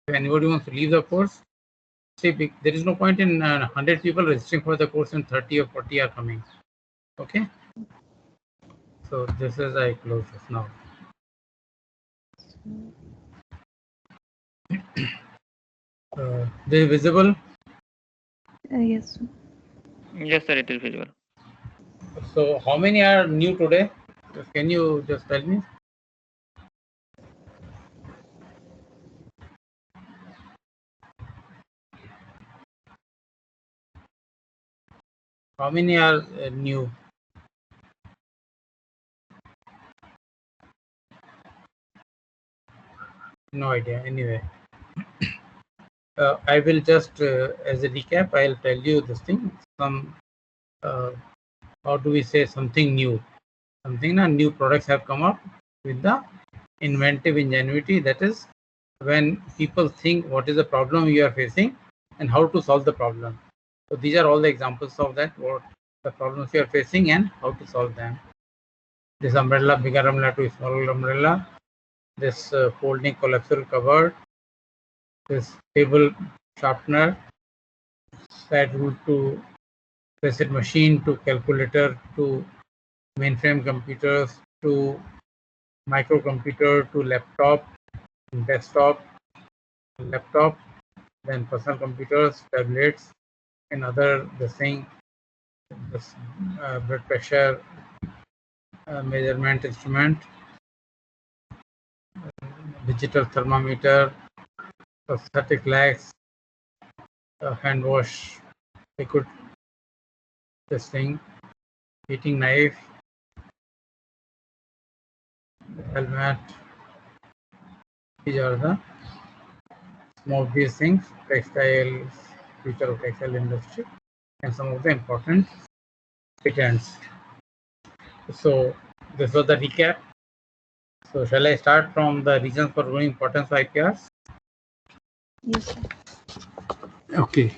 If anybody wants to leave the course, see, there is no point in 100 people registering for the course and 30 or 40 are coming. Okay. So this is, I close this now. This is visible? Yes. Yes, sir, it is visible. So how many are new today? Can you just tell me? How many are new? No idea. Anyway, I will just, as a recap, I'll tell you this thing. Some, how do we say, something new? Something new products have come up with the inventive ingenuity. That is, when people think what is the problem you are facing and how to solve the problem. So these are all the examples of that, what the problems you are facing and how to solve them. This umbrella, bigger umbrella to small umbrella, this folding collapsible cupboard, this table sharpener, side rule to preset machine to calculator to mainframe computers to microcomputer to laptop, desktop, laptop, then personal computers, tablets, and other the thing, this, blood pressure measurement instrument, digital thermometer, prosthetic legs, hand wash, liquid testing, heating knife, helmet. These are the some of these things, textiles, future of textile industry, and some of the important patents. So this was the recap. So shall I start from the reasons for growing importance of IPRs? Yes, sir. Okay.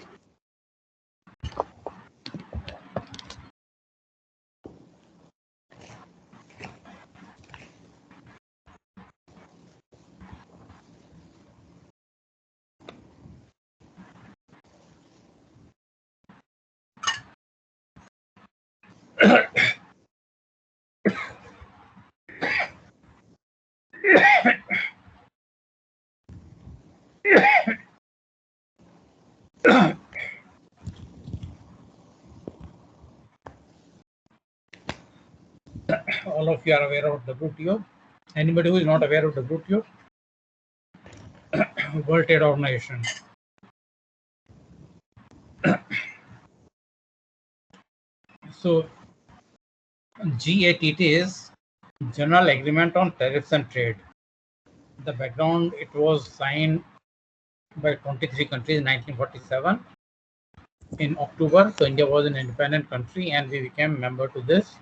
All of you are aware of WTO. Anybody who is not aware of WTO? World Trade Organization. So GATT is General Agreement on Tariffs and Trade. The background, it was signed by 23 countries in 1947 in October. So India was an independent country and we became member to this.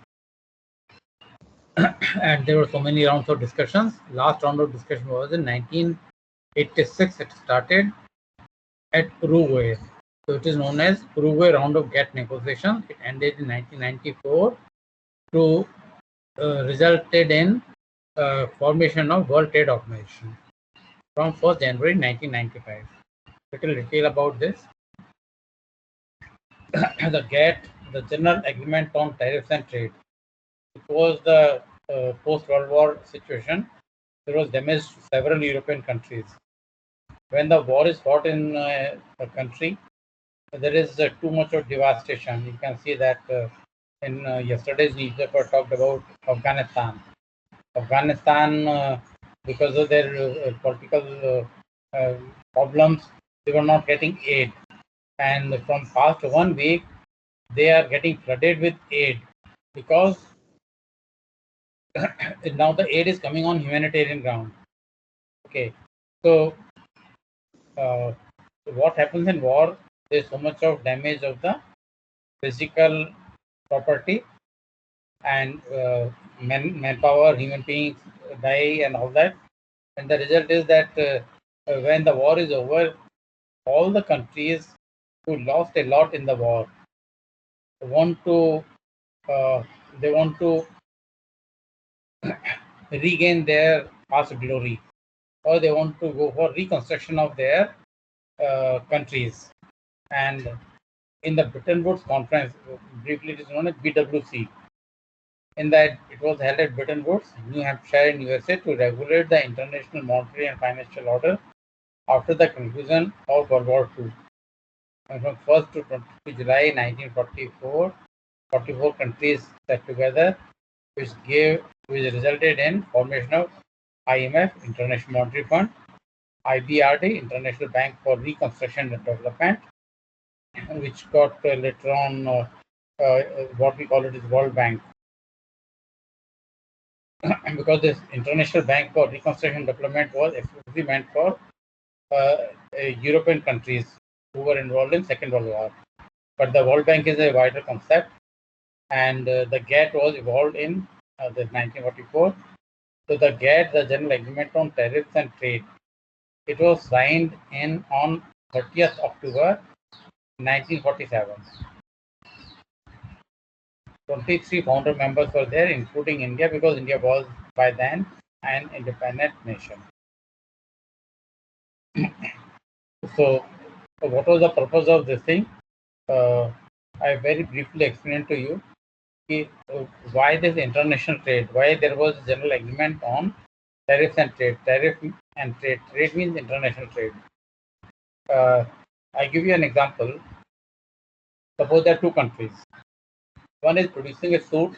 And there were so many rounds of discussions. Last round of discussion was in 1986. It started at Uruguay. So it is known as Uruguay round of GATT negotiation. It ended in 1994 to resulted in formation of World Trade Organization from 1st January 1995. Little detail about this. The GATT, the General Agreement on Tariffs and Trade. It was the post-World War situation. There was damage to several European countries. When the war is fought in a country, there is too much of devastation. You can see that in yesterday's newspaper talked about Afghanistan. Afghanistan, because of their political problems, they were not getting aid. And from past 1 week, they are getting flooded with aid because now the aid is coming on humanitarian ground. Okay, so what happens in war? There's so much of damage of the physical property and manpower, human beings die and all that. And the result is that when the war is over, all the countries who lost a lot in the war want to regain their past glory. or they want to go for reconstruction of their countries. And in the Bretton Woods Conference, briefly it is known as BWC, in that it was held at Bretton Woods, New Hampshire in USA, to regulate the international monetary and financial order after the conclusion of World War II. And from 1st to 22 July 1944, 44 countries sat together, which resulted in formation of IMF, International Monetary Fund, IBRD, International Bank for Reconstruction and Development, which got later on what we call it is World Bank. Because this International Bank for Reconstruction and Development was exclusively meant for European countries who were involved in Second World War. But the World Bank is a wider concept, and the GATT was evolved in 1944. So the GATT, the General Agreement on Tariffs and Trade, it was signed in on 30th October 1947. 23 founder members were there, including India, because India was by then an independent nation. So what was the purpose of this thing? I very briefly explained to you why this international trade, why there was a general agreement on tariffs and trade. Tariff and trade. Trade means international trade. I give you an example. Suppose there are two countries. One is producing a suit,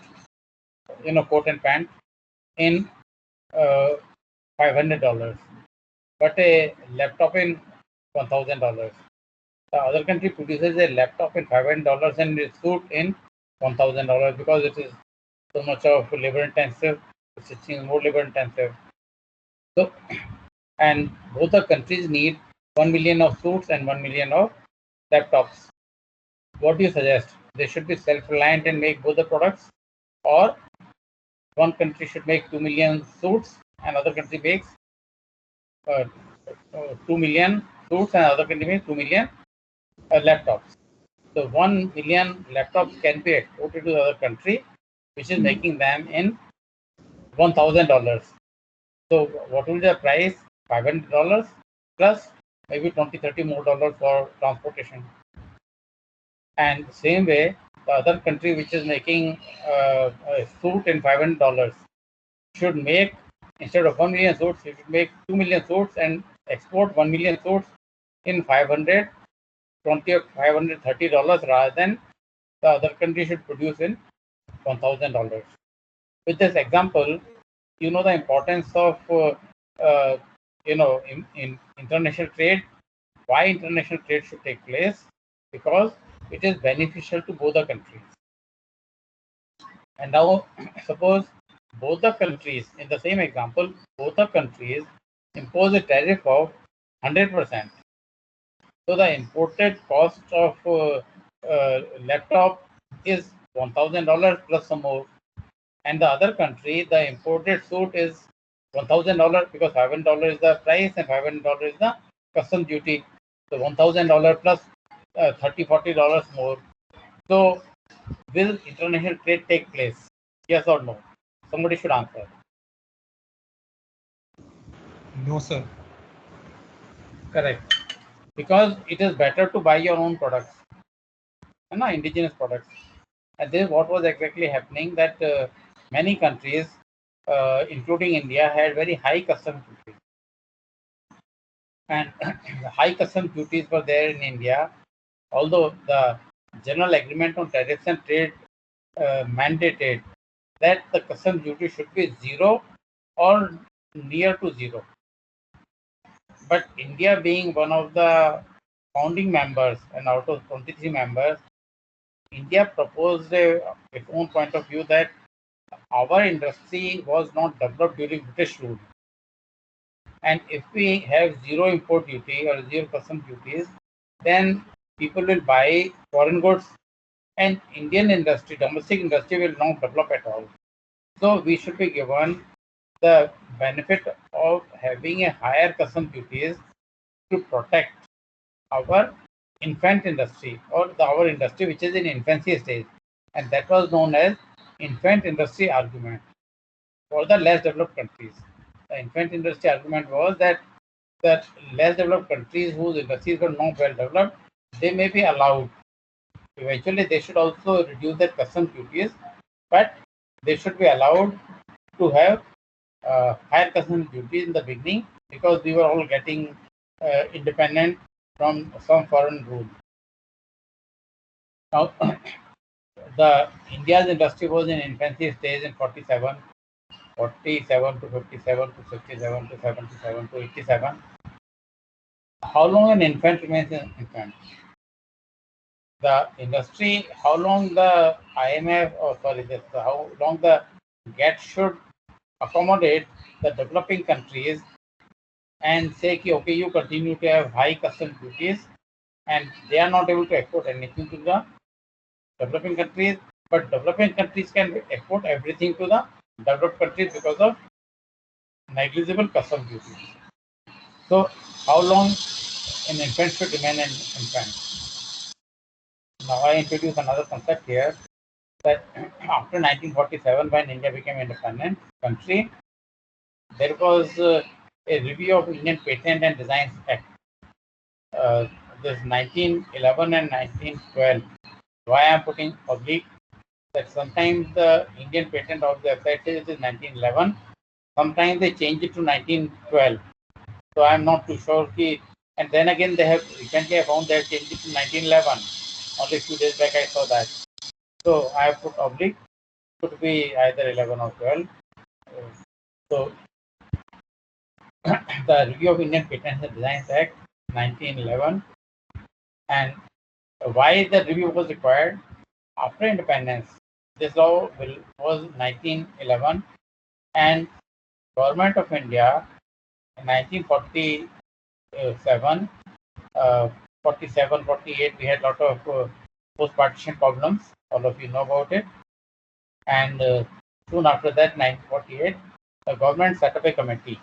coat and pant, in $500, but a laptop in $1,000. The other country produces a laptop in $500 and a suit in $1,000 because it is so much of labor intensive, stitching is more labor intensive. So, and both the countries need 1 million of suits and 1 million of laptops. What do you suggest? They should be self-reliant and make both the products, or one country should make 2 million suits and other country makes 2 million suits and other country makes 2 million laptops. So 1 million laptops can be exported to the other country, which is making them in $1,000. So what will be the price? $500 plus maybe 20-30 more dollars for transportation. And same way, the other country which is making a suit in $500 should make, instead of 1 million suits, it should make 2 million suits and export 1 million suits in $520 or $530 rather than the other country should produce in $1,000. With this example, you know the importance of in international trade. Why international trade should take place? Because it is beneficial to both the countries. And now suppose both the countries, in the same example, both the countries impose a tariff of 100%. So the imported cost of laptop is $1,000 plus some more. And the other country, the imported suit is $1,000 because $500 is the price and $500 is the custom duty. So $1,000 plus $30-40 more. So will international trade take place? Yes or no? Somebody should answer. No, sir. Correct. Because it is better to buy your own products, indigenous products. And this is what was exactly happening, that many countries, including India, had very high custom duties. And high custom duties were there in India, although the General Agreement on Tariffs and Trade mandated that the custom duty should be zero or near to zero. But India, being one of the founding members and out of 23 members, India proposed its own point of view that our industry was not developed during British rule. And if we have zero import duty or zero custom duties, then people will buy foreign goods and Indian industry, domestic industry will not develop at all. So we should be given the benefit of having a higher custom duties to protect our infant industry, or our industry which is in infancy stage. And that was known as infant industry argument for the less developed countries. the infant industry argument was that less developed countries whose industries were not well developed, they may be allowed. Eventually, they should also reduce their customs duties, but they should be allowed to have higher customs duties in the beginning because we were all getting independent from some foreign rule. Now, the India's industry was in infancy stage in 47 to 57 to 67 to 77 to 87. How long an infant remains an infant? The industry, how long the IMF, how long the GATT should accommodate the developing countries and say, okay, you continue to have high customs duties and they are not able to export anything to the developing countries, but developing countries can export everything to the developed countries because of negligible customs duties. So, how long an infant should remain an infant? Now, I introduce another concept here that after 1947, when India became an independent country, there was a review of Indian Patent and Designs Act. This 1911 and 1912. Why I am putting oblique? That sometimes the Indian patent of the website says it is 1911. Sometimes they change it to 1912. So I am not too sure. And then again, they have recently I found they have changed it to 1911. Only a few days back I saw that. So I have put oblique. Could be either 11 or 12. So the Review of Indian Patents and Designs Act 1911, and why the review was required after independence. This law was 1911, and Government of India in 1947, 47, 48, we had a lot of post-partition problems. All of you know about it. And soon after that, 1948, the government set up a committee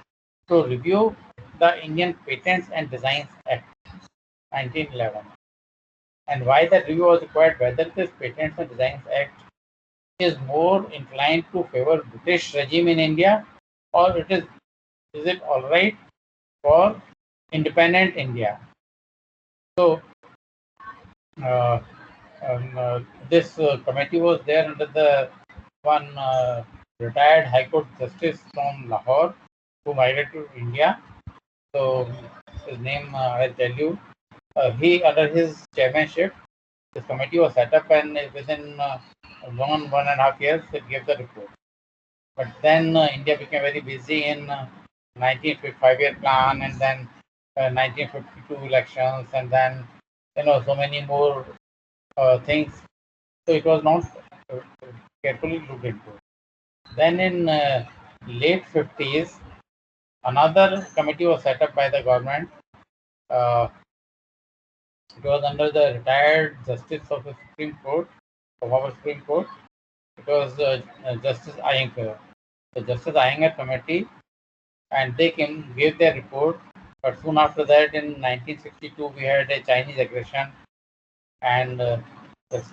to review the Indian Patents and Designs Act 1911. And why that review was required, whether this Patents and Designs Act is more inclined to favor British regime in India, or is it all right for independent India? So this committee was there under the one retired High Court Justice from Lahore who migrated to India. So his name I'll tell you. He, under his chairmanship, this committee was set up, and within 1.5 years, it gave the report. But then India became very busy in 1955-year plan, and then 1952 elections, and then so many more things. So it was not carefully looked into. Then in late 50s, another committee was set up by the government. It was under the retired Justice of the Supreme Court, of our Supreme Court. It was Justice Iyengar, the Justice Iyengar Committee, and they gave their report. But soon after that, in 1962, we had a Chinese aggression, and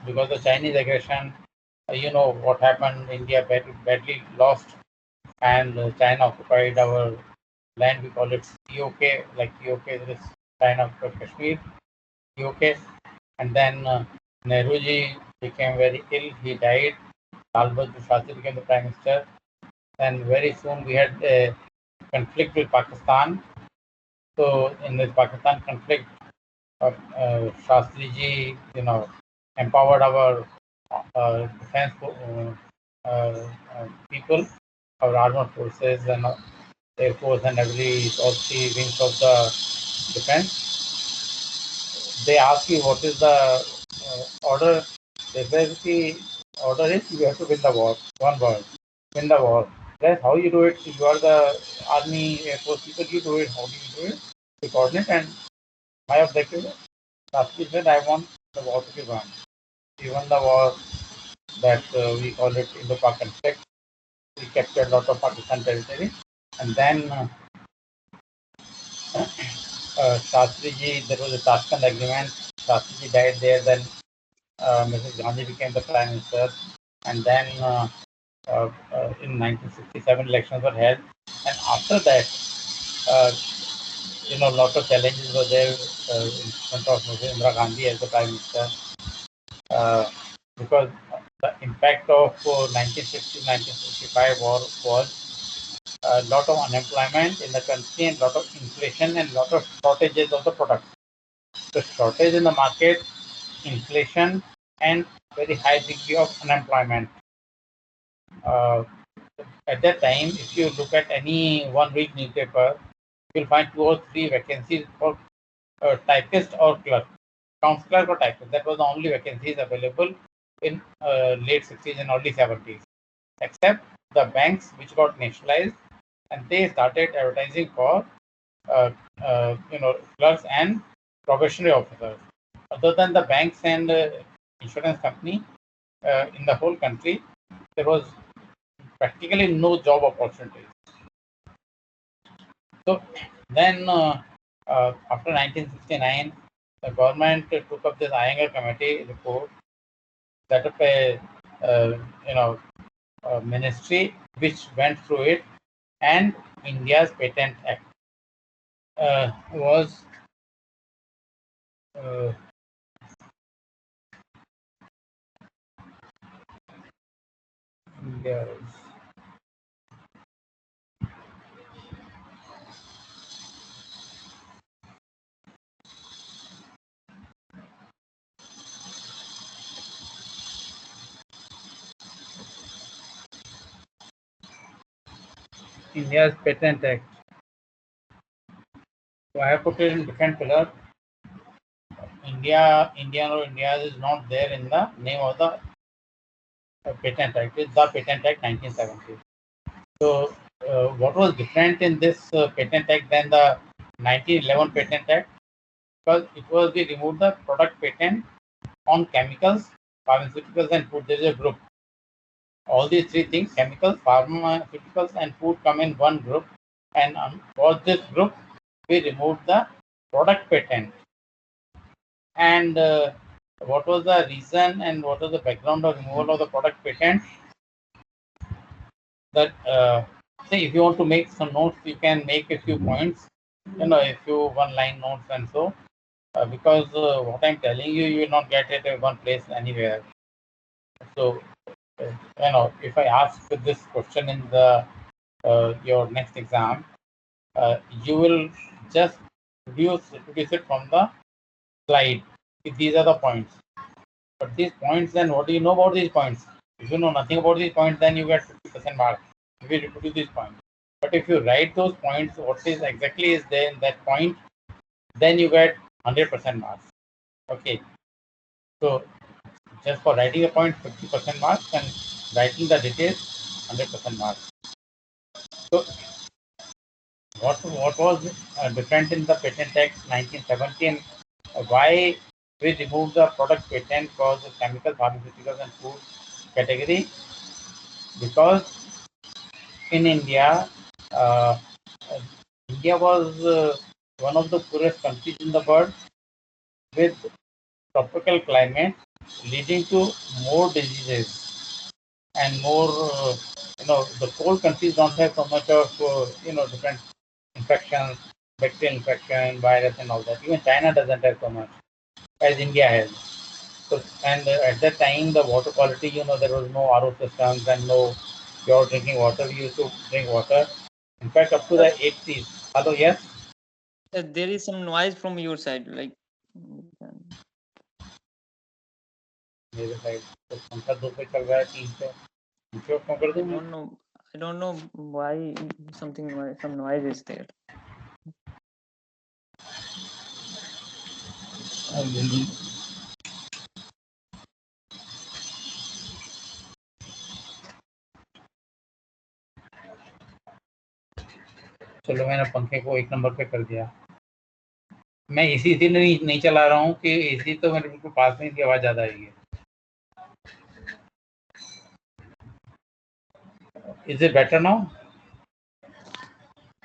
because of Chinese aggression, you know what happened. India badly lost, and China occupied our land. We call it TOK, like TOK. There is China occupied Kashmir. UK, and then Nehruji became very ill. He died. Lal Bahadur Shastri became the prime minister. Then very soon we had a conflict with Pakistan. So in this Pakistan conflict, Shastriji, empowered our defense people, our armed forces and Air Force and all three wings of the defense. They ask you what is the order. They basically order is you have to win the war. One word, win the war. That's how you do it. You are the army, Air Force people. You do it. How do you do it? You coordinate, and my objective is Shastri said, I want the war to be won. We won the war that we call it Indo-Pak conflict. We captured a lot of Pakistan territory, and then Shastriji, there was a Tashkent agreement. Shastriji died there. Then Mrs. Gandhi became the prime minister, and then in 1967 elections were held, and after that, lot of challenges were there in front of Indira Gandhi as the Prime Minister, because the impact of 1960-1965 war was a lot of unemployment in the country and lot of inflation and lot of shortages of the products. The shortage in the market, inflation, and very high degree of unemployment. At that time, if you look at any one-week newspaper, you'll find 2 or 3 vacancies for typist or clerk, accounts clerk or typist. That was the only vacancies available in late 60s and early 70s, except the banks which got nationalized, and they started advertising for clerks and probationary officers. Other than the banks and insurance company, in the whole country, there was practically no job opportunities. So then, after 1969, the government took up this Iyengar committee report, set up a ministry which went through it, and India's Patent Act was India's Patent Act. So I have put it in different color. Indian or India's is not there in the name of the Patent Act. It's the Patent Act 1970. So what was different in this Patent Act than the 1911 Patent Act? Because it was we removed the product patent on chemicals, pharmaceuticals, and food. There is a group. All these 3 things, chemicals, pharmaceuticals, and food, come in one group. And for this group, we removed the product patent. And what was the reason and what was the background of removal of the product patent? That say if you want to make some notes, you can make a few points, a few one-line notes and so. Because what I'm telling you, you will not get it at one place anywhere. So, if I ask this question in the your next exam, you will just produce it from the slide. If these are the points. But these points, then what do you know about these points? If you know nothing about these points, then you get 50% mark if you reproduce these points. But if you write those points, what is exactly is there in that point, then you get 100% marks. Okay. So just for writing a point, 50% marks, and writing the details, 100% marks. So what was different in the Patent Act 1970, and why we removed the product patent for the chemical, pharmaceuticals, and food category? Because in India, India was one of the poorest countries in the world, with tropical climate leading to more diseases and more. The cold countries don't have so much of different infections, bacterial infection, virus, and all that. Even China doesn't have so much as India has. So, and at that time, the water quality, there was no RO systems and no pure drinking water. We used to drink water. In fact, up to the 80s. Hello, yes? There is some noise from your side, like. मेरे side तो पंखा 2 पे चल रहा है 3 पे नीचे of कर दूं I don't know why some noise is there. चलो मैंने पंखे को 1 नंबर पे कर दिया. मैं एसी इसीलिए नहीं चला रहा हूँ कि एसी तो मेरे बिल्कुल पास में, इसकी आवाज ज्यादा आएगी. Is it better now?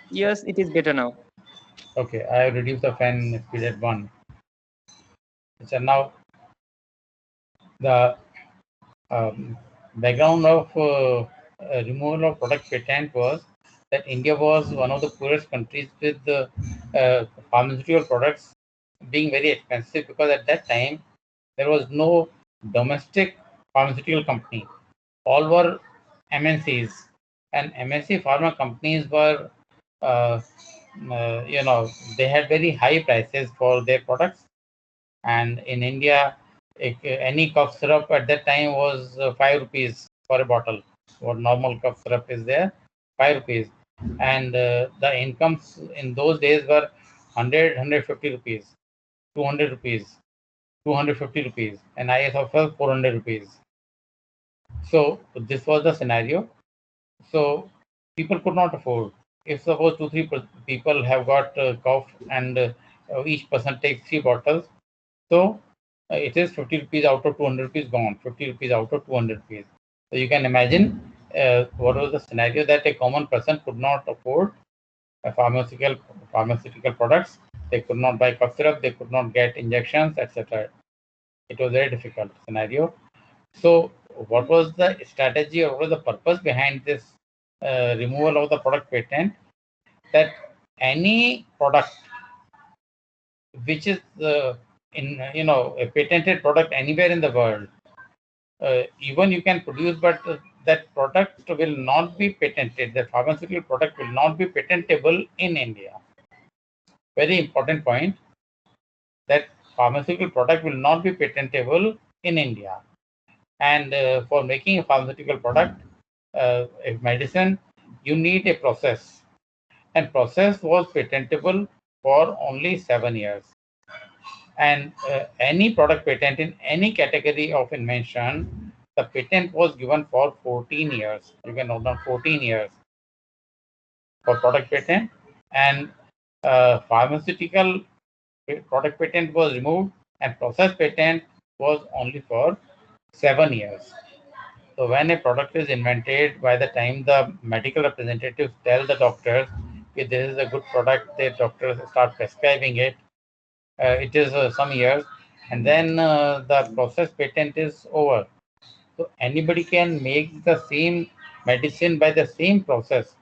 Yes, it is better now. Okay, I have reduced the fan speed at 1. So now the background of removal of product patent was that India was one of the poorest countries with the pharmaceutical products being very expensive, because at that time there was no domestic pharmaceutical company. All were MNCs, and MNC pharma companies were, uh, they had very high prices for their products. And in India, any cough syrup at that time was 5 rupees for a bottle. What normal cough syrup is there, 5 rupees. And the incomes in those days were 100, 150 rupees, 200 rupees, 250 rupees, and ISFL 400 rupees. So this was the scenario. So people could not afford. If suppose 2, 3 people have got cough, and each person takes 3 bottles, so it is 50 rupees out of 200 rupees gone, 50 rupees out of 200 rupees. So you can imagine what was the scenario, that a common person could not afford pharmaceutical products. They could not buy cough syrup, they could not get injections, etc. It was a very difficult scenario. So what was the strategy, or what was the purpose behind this removal of the product patent? That any product which is a patented product anywhere in the world, even you can produce, but that product will not be patented. The pharmaceutical product will not be patentable in India. Very important point, that pharmaceutical product will not be patentable in India. And for making a pharmaceutical product, a medicine, you need a process. And process was patentable for only 7 years. And any product patent in any category of invention, the patent was given for 14 years. You can note down 14 years for product patent. And pharmaceutical product patent was removed, and process patent was only for 7 years. So when a product is invented, by the time the medical representatives tell the doctors, okay, this is a good product, the doctors start prescribing it. It is some years, and then the process patent is over. So anybody can make the same medicine by the same process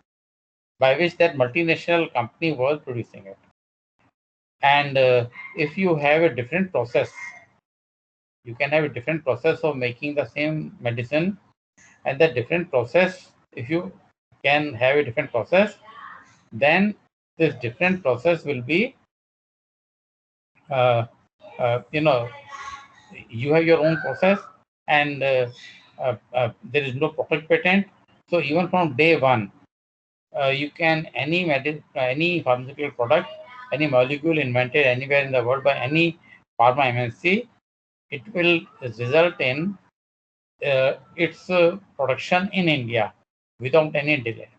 by which that multinational company was producing it. And if you have a different process, you can have a different process of making the same medicine, and that different process, if you can have a different process, then this different process will be, uh, you know, you have your own process, and there is no product patent. So even from day one, you can any pharmaceutical product, any molecule invented anywhere in the world by any pharma MNC, it will result in its production in India without any delay.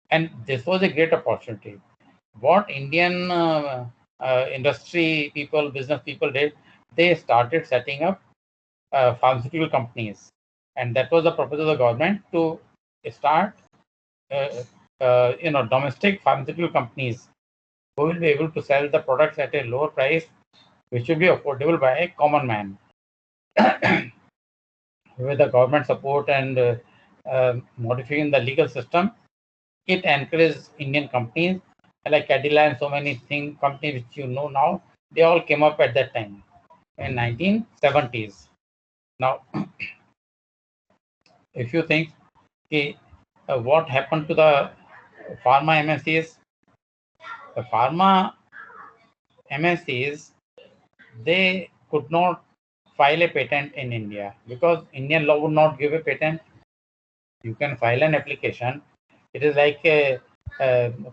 And this was a great opportunity. What Indian industry people, business people did, they started setting up pharmaceutical companies, and that was the purpose of the government, to start domestic pharmaceutical companies who will be able to sell the products at a lower price, which will be affordable by a common man. With the government support and modifying the legal system, it encouraged Indian companies like Cadillac and so many companies which you know now. They all came up at that time in 1970s. Now, if you think, okay, what happened to the pharma MNCs? The pharma MNCs, they could not file a patent in India because Indian law would not give a patent. You can file an application. It is like a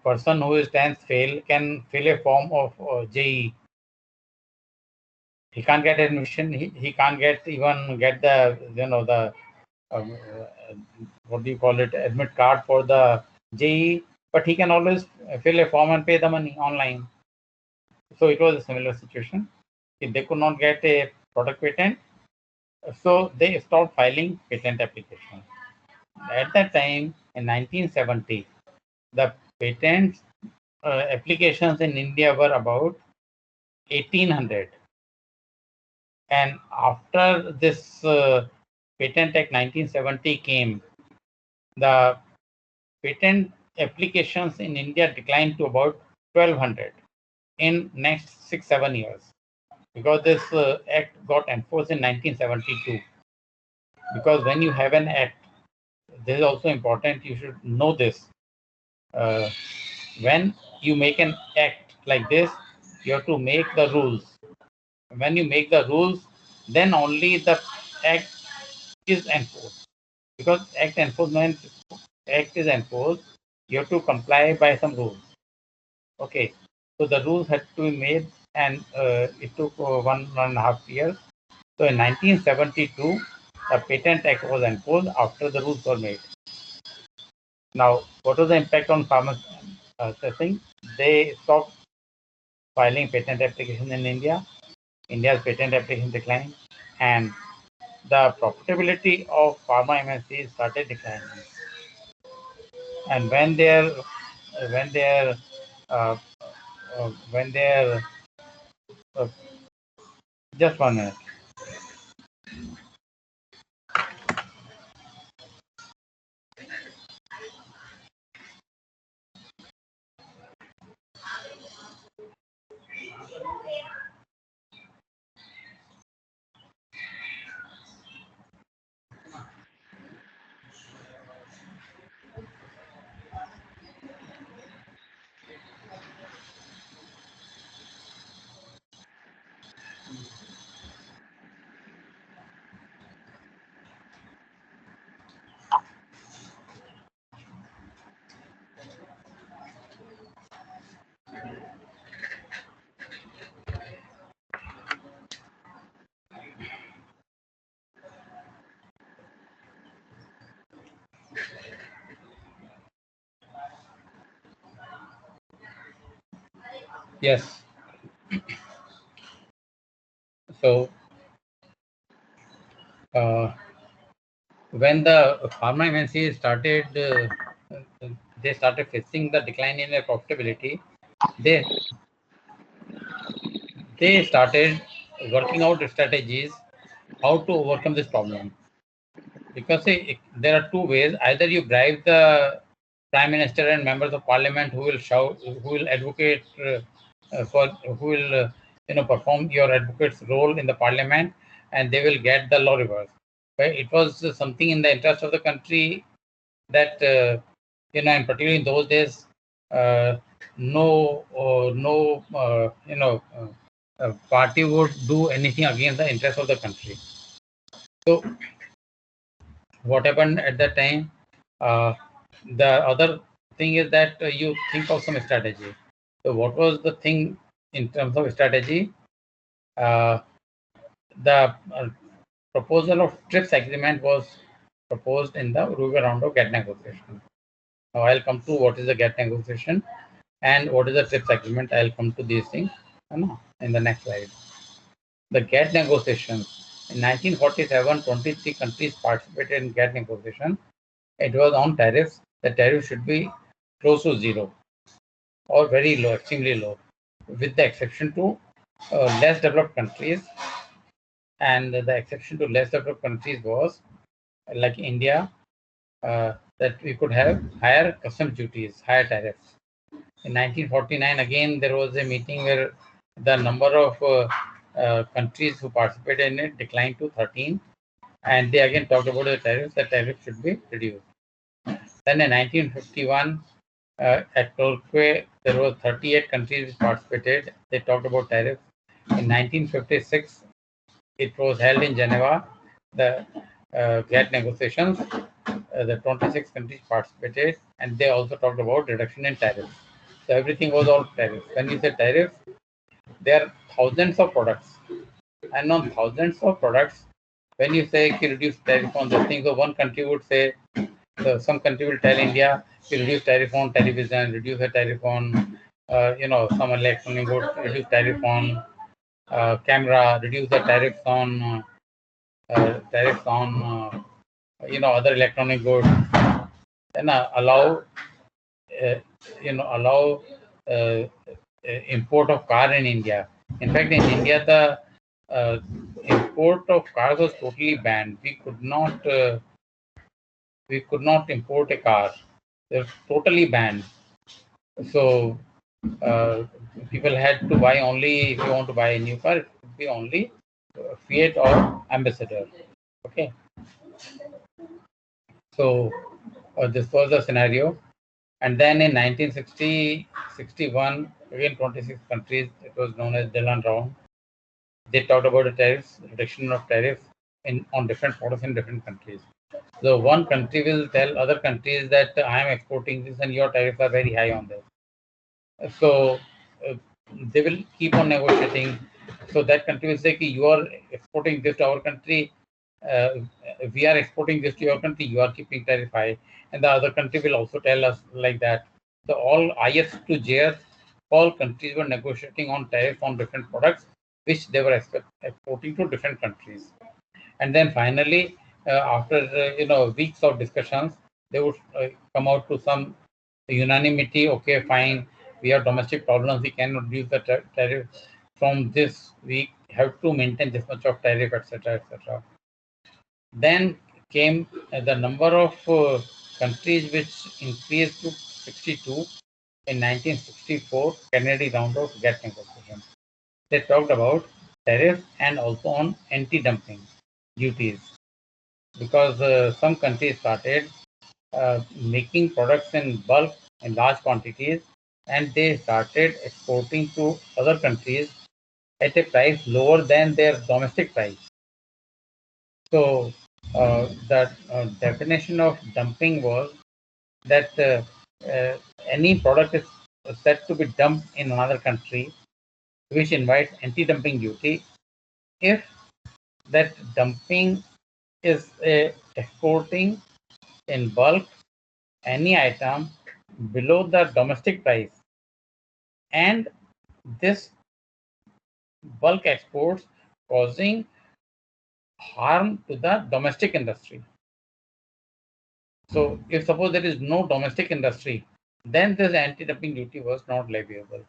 person who is 10th fail can fill a form of JEE. He can't get admission. He can't even get the the what do you call it, admit card for the JEE, but he can always fill a form and pay the money online. So it was a similar situation. If they could not get a product patent, so they stopped filing patent applications. At that time, in 1970, the patent applications in India were about 1800. And after this Patent Act 1970 came, the patent applications in India declined to about 1,200 in next 6-7 years, because this act got enforced in 1972. Because when you have an act, this is also important, you should know this. When you make an act like this, you have to make the rules. When you make the rules, then only the act is enforced. Because act is enforced, you have to comply by some rules. Okay, so the rules had to be made, and it took 1.5 years. So in 1972, the Patent Act was enforced after the rules were made. Now, what was the impact on farmers? Thing? They stopped filing patent applications in India. India's patent application declined, and the profitability of pharma MNCs started declining. And when their uh, when their uh, just 1 minute. Yes. So when the pharma MNCs started, they started facing the decline in their profitability. They they started working out strategies how to overcome this problem. Because there are two ways: either you bribe the prime minister and members of parliament who will shout, who will advocate who will perform your advocate's role in the parliament, and they will get the law reversed. But it was something in the interest of the country that and particularly in those days, no party would do anything against the interest of the country. So what happened at that time? The other thing is that you think of some strategy. So what was the thing in terms of strategy? The proposal of TRIPS agreement was proposed in the Ruby round of GATT negotiation. Now I'll come to what is the GATT negotiation and what is the TRIPS agreement. I'll come to these things in the next slide. The GATT negotiations. In 1947, 23 countries participated in GATT negotiation. It was on tariffs. The tariff should be close to zero or very low, extremely low, with the exception to less developed countries. And the exception to less developed countries was like India, that we could have higher customs duties, higher tariffs. In 1949, again, there was a meeting where the number of countries who participated in it declined to 13. And they again talked about the tariffs. The tariff should be reduced. Then in 1951, at Torquay, there were 38 countries which participated. They talked about tariffs. In 1956, it was held in Geneva, the GATT negotiations. The 26 countries participated, and they also talked about reduction in tariffs. So everything was all tariffs. When you say tariff, there are thousands of products, and on thousands of products, when you say you reduce tariff on this thing, so one country would say, so some country will tell India, you reduce tariff on television, reduce the tariff on, some electronic goods, reduce tariff on camera, reduce the tariffs on other electronic goods, then allow import of car in India. In fact, in India, the import of cars was totally banned. We could not import a car. They're totally banned. So people had to buy only, if you want to buy a new car, it would be only Fiat or Ambassador. Okay. So this was the scenario. And then in 1961, again 26 countries, it was known as Dillon Round. They talked about the tariffs, reduction of tariffs on different products in different countries. So one country will tell other countries that I am exporting this and your tariffs are very high on this. So they will keep on negotiating. So that country will say, you are exporting this to our country, we are exporting this to your country, you are keeping tariff high. And the other country will also tell us like that. So all IS to JS, all countries were negotiating on tariffs on different products, which they were exporting to different countries. And then finally, after weeks of discussions, they would come out to some unanimity. Okay, fine, we have domestic problems, we cannot reduce the tariff from this, we have to maintain this much of tariff, etc., etc. Then came the number of countries which increased to 62 in 1964 Kennedy round of GATT negotiation. They talked about tariffs and also on anti-dumping duties, because some countries started making products in bulk in large quantities, and they started exporting to other countries at a price lower than their domestic price. So the definition of dumping was that any product is said to be dumped in another country, which invites anti-dumping duty, if that dumping is exporting in bulk any item below the domestic price, and this bulk exports causing harm to the domestic industry. So if suppose there is no domestic industry, then this anti-dumping duty was not leviable.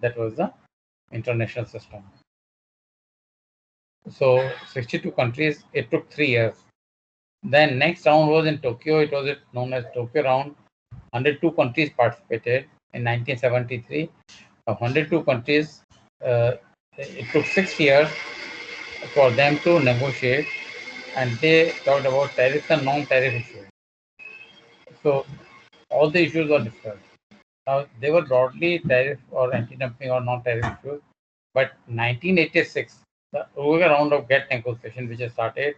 That was the international system. So 62 countries, it took 3 years. Then next round was in Tokyo. It was known as Tokyo round. 102 countries participated in 1973. 102 countries, it took 6 years for them to negotiate, and they talked about tariffs and non-tariff issues. So all the issues were discussed. Now they were broadly tariff or anti-dumping or non-tariff issues, but 1986, the overall round of GATT negotiation, which has started,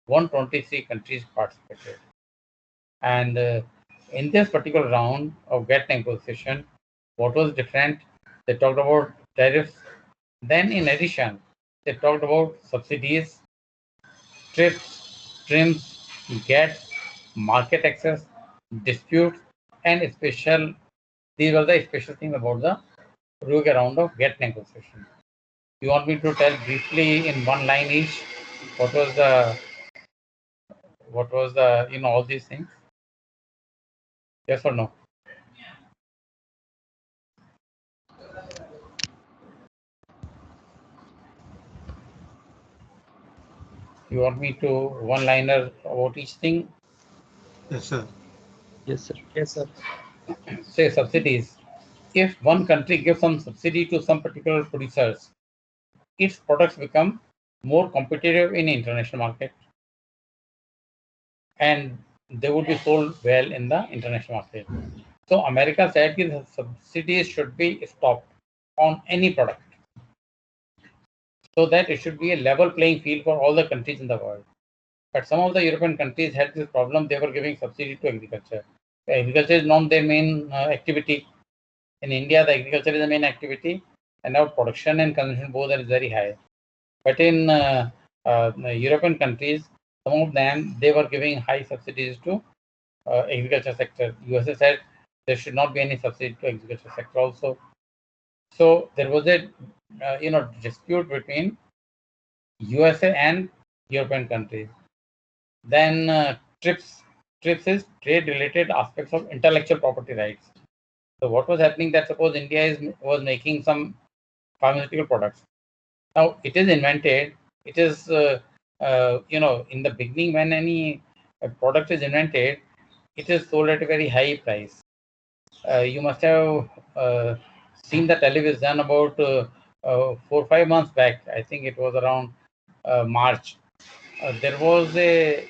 123 countries participated, and in this particular round of GATT negotiation, what was different? They talked about tariffs. Then, in addition, they talked about subsidies, trims, GATT, market access, disputes, and special. These were the special things about the Ruger round of GATT negotiation. You want me to tell briefly in one line each what was the all these things? Yes or no? You want me to one-liner about each thing? Yes, sir. Yes, sir. Yes, sir. Say subsidies. If one country gives some subsidy to some particular producers, its products become more competitive in international market, and they would be sold well in the international market. So America said that subsidies should be stopped on any product, so that it should be a level playing field for all the countries in the world. But some of the European countries had this problem. They were giving subsidy to agriculture. Agriculture is not their main activity. In India, the agriculture is the main activity, and now production and consumption both are very high. But in European countries, some of them, they were giving high subsidies to agriculture sector. USA said there should not be any subsidy to agriculture sector also. So there was a dispute between USA and European countries. Then TRIPS is trade-related aspects of intellectual property rights. So what was happening, that suppose India was making some pharmaceutical products. Now it is invented. It is in the beginning, when any product is invented, it is sold at a very high price. You must have seen the television about 4-5 months back. I think it was around March. There was a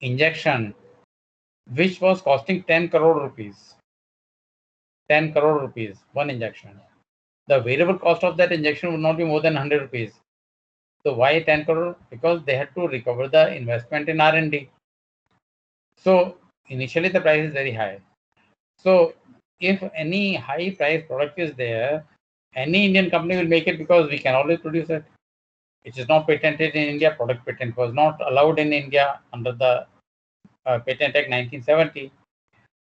injection which was costing 10 crore rupees. 10 crore rupees, one injection. The variable cost of that injection would not be more than 100 rupees. So why 10 crore? Because they had to recover the investment in R&D. So initially the price is very high. So if any high price product is there, any Indian company will make it because we can always produce it. It is not patented in India. Product patent was not allowed in India under the Patent Act 1970,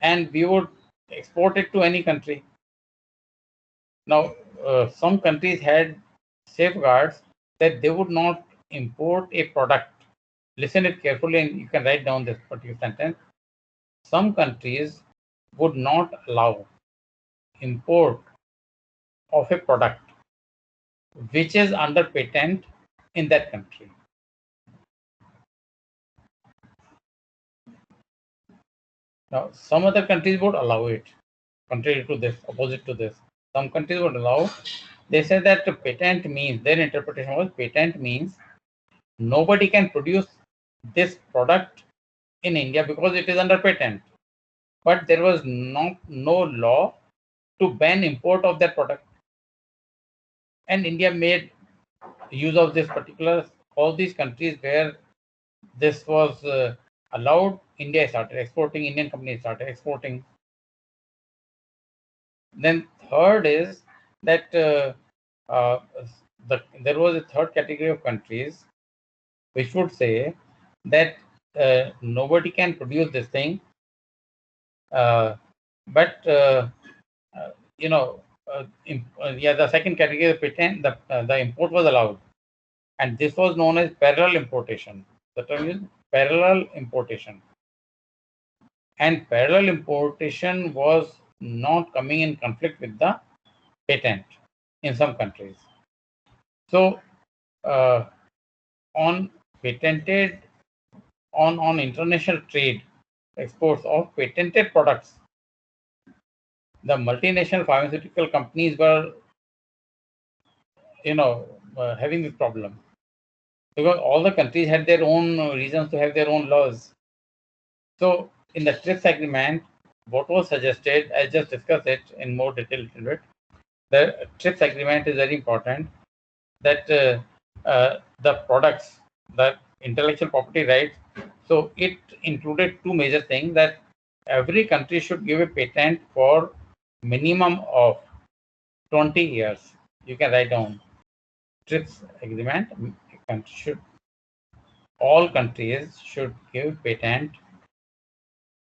and we would export it to any country. Now, some countries had safeguards that they would not import a product. Listen it carefully, and you can write down this particular sentence. Some countries would not allow import of a product which is under patent in that country. Now, some other countries would allow it, contrary to this, opposite to this. Some countries would allow. They said that patent means, their interpretation was patent means nobody can produce this product in India because it is under patent. But there was no law to ban import of that product. And India made use of this particular, all these countries where this was allowed, India started exporting, Indian companies started exporting. Then third is that there was a third category of countries which would say that nobody can produce this thing, but the second category, the patent, the import was allowed, and this was known as parallel importation. The term is parallel importation, and parallel importation was not coming in conflict with the patent in some countries. So on patented, on international trade, exports of patented products, the multinational pharmaceutical companies were having this problem because all the countries had their own reasons to have their own laws. So in the TRIPS agreement, what was suggested, I just discussed it in more detail a little bit. The TRIPS agreement is very important, that the products, the intellectual property rights, so it included two major things, that every country should give a patent for minimum of 20 years. You can write down TRIPS agreement. All countries should give patent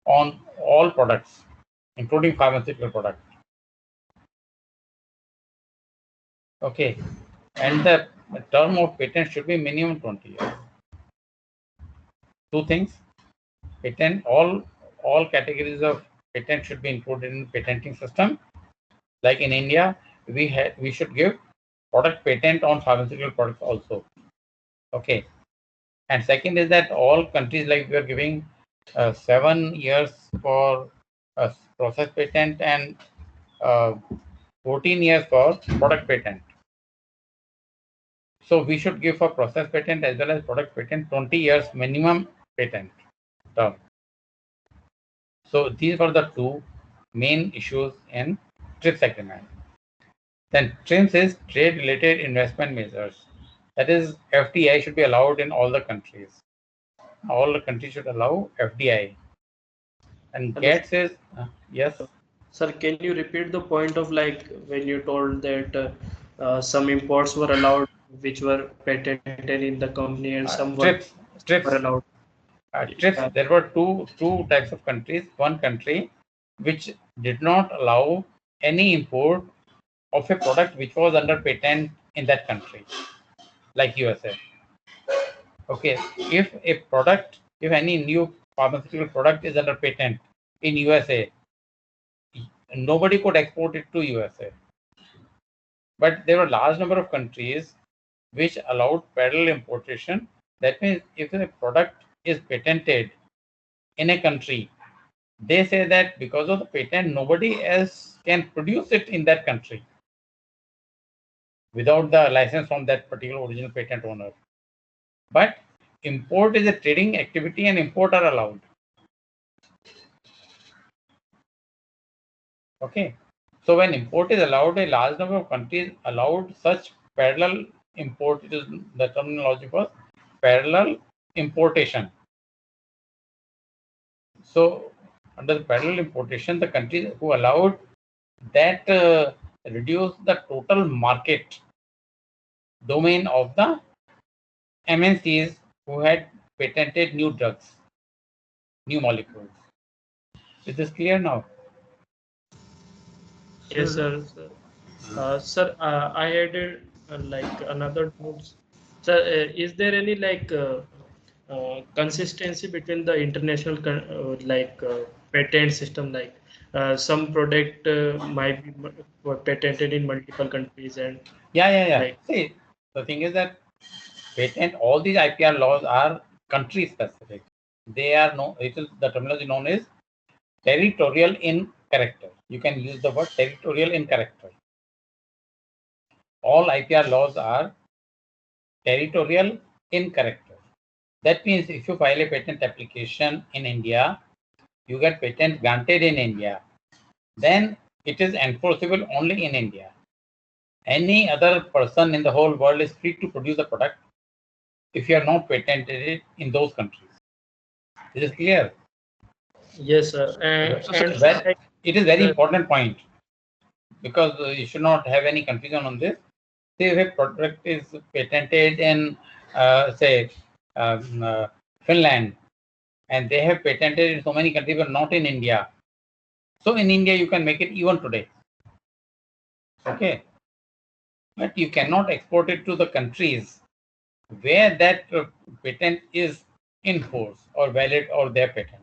on all products, including pharmaceutical products. Okay, and the term of patent should be minimum 20 years. Two things: patent, all categories of patent should be included in patenting system. Like in India, we should give product patent on pharmaceutical products also. Okay, and second is that all countries, like we are giving 7 years for process patent and 14 years for product patent. So we should give for process patent as well as product patent 20 years minimum patent term. So these were the two main issues in TRIPS agreement. Then TRIPS is trade related investment measures. That is, FDI should be allowed in all the countries. All the countries should allow FDI. And GATT says, yes. Sir, can you repeat the point of, like, when you told that some imports were allowed which were patented in the company and some TRIPS. were allowed? TRIPS, there were two types of countries. One country which did not allow any import of a product which was under patent in that country, like USA. Okay, if any new pharmaceutical product is under patent in USA, nobody could export it to USA. But there were a large number of countries which allowed parallel importation That means if a product is patented in a country, they say that because of the patent, nobody else can produce it in that country without the license from that particular original patent owner. But import is a trading activity and import are allowed. Okay. So when import is allowed, a large number of countries allowed such parallel import. It is the terminology for parallel importation. So under the parallel importation, the countries who allowed that reduce the total market domain of the MNCs who had patented new drugs, new molecules. Is this clear now? Yes, sir. Sir, I added like another doubt. Sir, is there any like consistency between the international patent system? Like some product might be patented in multiple countries, and Yeah. like See, the thing is that patent, all these IPR laws are country specific. They are it is the terminology known as territorial in character. You can use the word territorial in character. All IPR laws are territorial in character. That means if you file a patent application in India, you get patent granted in India, then it is enforceable only in India. Any other person in the whole world is free to produce a product if you are not patented it in those countries. Is it clear? yes, sir. It is very important point because you should not have any confusion on this. See, if a product is patented in, say, Finland, and they have patented in so many countries, but not in India. So in India, you can make it even today. Okay. But you cannot export it to the countries where that patent is in force or valid or their patent.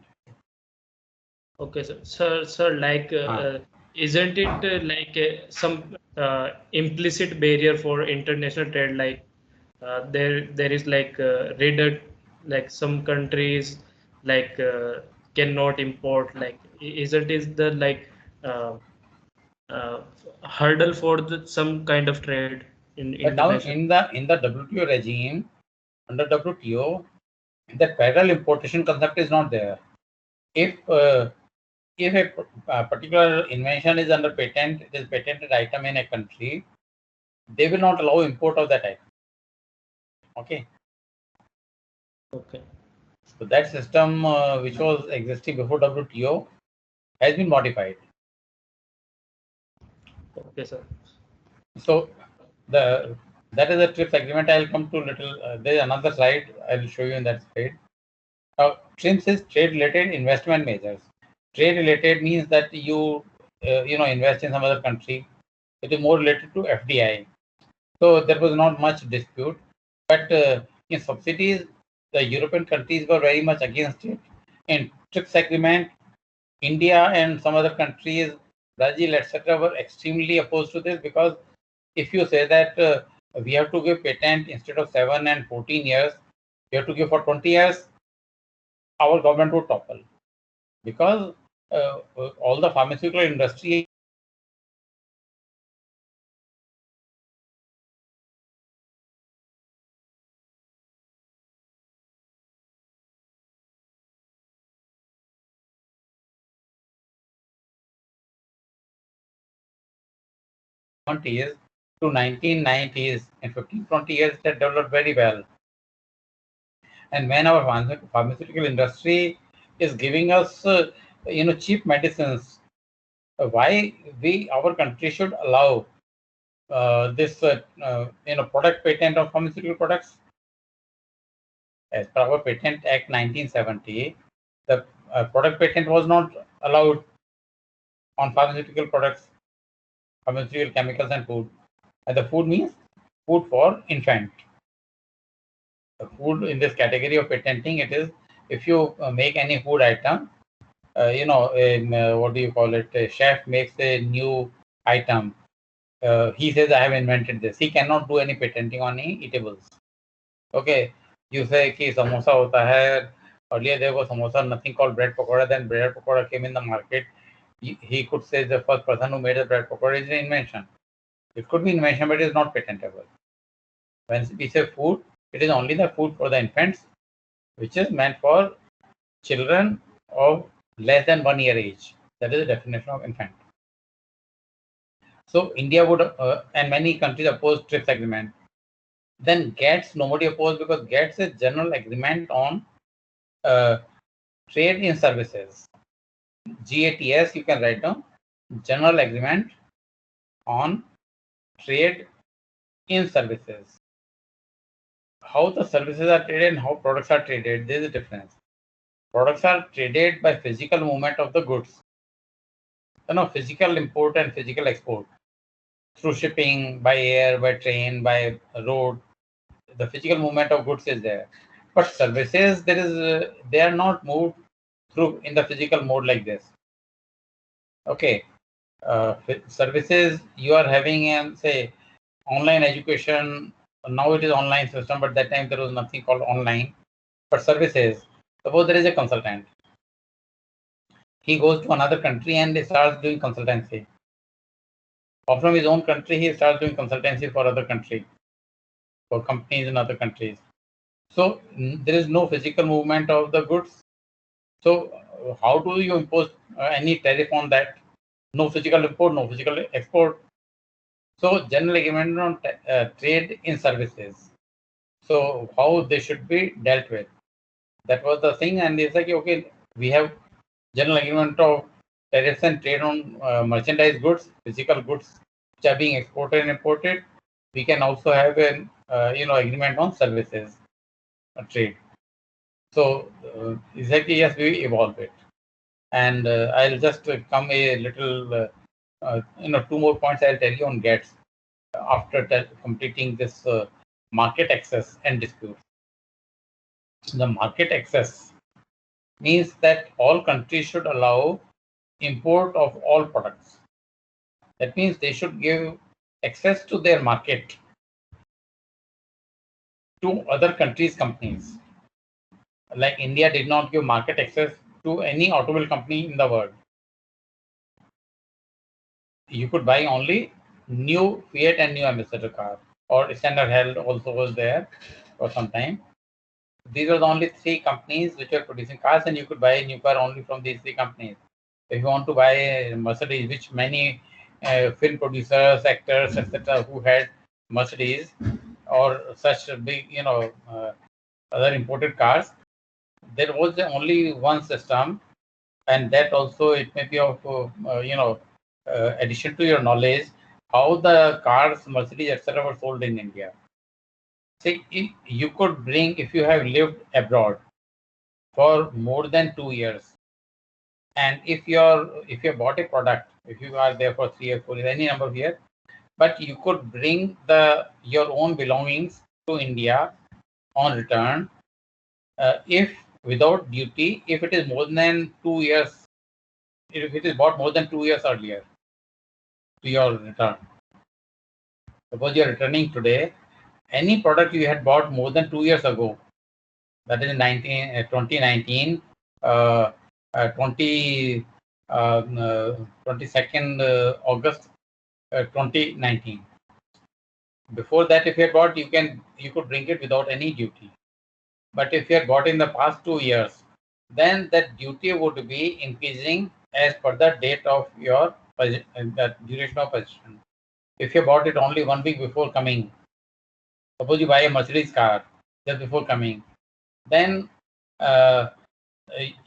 Okay, sir, like, isn't it some implicit barrier for international trade? Like, there is like like some countries like cannot import. Like, isn't it the like uh, uh, hurdle for some kind of trade in But now international? in the WTO regime, under WTO, that parallel importation concept is not there. If a particular invention is under patent, it is patented item in a country, they will not allow import of that item. Okay. Okay. So that system which was existing before WTO has been modified. Okay, sir. So that is a TRIPS agreement. I'll come to little. There is another slide. I'll show you in that slide. Now, TRIPS is trade-related investment measures. Trade-related means that you invest in some other country. It is more related to FDI. So there was not much dispute. But in subsidies, the European countries were very much against it. In TRIPS agreement, India and some other countries, Brazil, etc., were extremely opposed to this because if you say that we have to give patent instead of 7 and 14 years, we have to give for 20 years, our government would topple because all the pharmaceutical industry years to 1990s and 15-20 years that developed very well. And when our pharmaceutical industry is giving us cheap medicines, why our country should allow this product patent of pharmaceutical products? As per our Patent Act 1970, the product patent was not allowed on pharmaceutical products, pharmaceutical chemicals and food. And the food means food for infant. The food in this category of patenting, it is if you make any food item, what do you call it? A chef makes a new item. He says, I have invented this. He cannot do any patenting on any eatables. Okay. you say कि samosa होता है. Earlier there was samosa, nothing called bread pakora. Then bread pakora came in the market. He could say the first person who made the bread pakora is an invention. It could be invention, but it is not patentable. When we say food, it is only the food for the infants, which is meant for children of less than 1 year age. That is the definition of infant. So India would and many countries oppose TRIPS agreement. Then GATS nobody opposed because GATS is general agreement on trade in services. GATS you can write down, general agreement on trade in services. How the services are traded and how products are traded, there is a difference. Products are traded by physical movement of the goods. Physical import and physical export through shipping, by air, by train, by road. The physical movement of goods is there. But services, they are not moved through in the physical mode like this. Okay. Services you are having in, say, online education. Now it is online system, but that time there was nothing called online. But services, suppose there is a consultant. He goes to another country and he starts doing consultancy. Or from his own country, he starts doing consultancy for other countries, for companies in other countries. So there is no physical movement of the goods. So how do you impose any tariff on that? No physical import, no physical export. So general agreement on trade in services. So how they should be dealt with. That was the thing, and it's like, okay, we have general agreement of tariffs and trade on merchandise goods, physical goods which are being exported and imported. We can also have an agreement on services trade. So exactly, yes, we evolve it. And I'll just come a little, 2 more points I'll tell you on GATS after completing this market access and dispute. The market access means that all countries should allow import of all products. That means they should give access to their market to other countries' companies. Like India did not give market access to any automobile company in the world. You could buy only new Fiat and new Ambassador car, or Standard Held also was there for some time. These are the only 3 companies which were producing cars, and you could buy a new car only from these 3 companies. If you want to buy a Mercedes, which many film producers, actors, etc., who had Mercedes or such big, other imported cars, there was only one system, and that also it may be of, addition to your knowledge, how the cars, Mercedes, etc., were sold in India. See, you could bring, if you have lived abroad for more than 2 years, and if you bought a product, if you are there for 3 or 4 years, any number of years, but you could bring your own belongings to India on return, if without duty, if it is more than 2 years, if it is bought more than 2 years earlier to your return. Suppose you are returning today, any product you had bought more than 2 years ago, that is in 2019, 22nd August 2019. Before that, if you had bought, you could bring it without any duty. But if you had bought in the past 2 years, then that duty would be increasing as per the date of your the duration of possession. If you bought it only 1 week before coming, suppose you buy a Mercedes car just before coming, then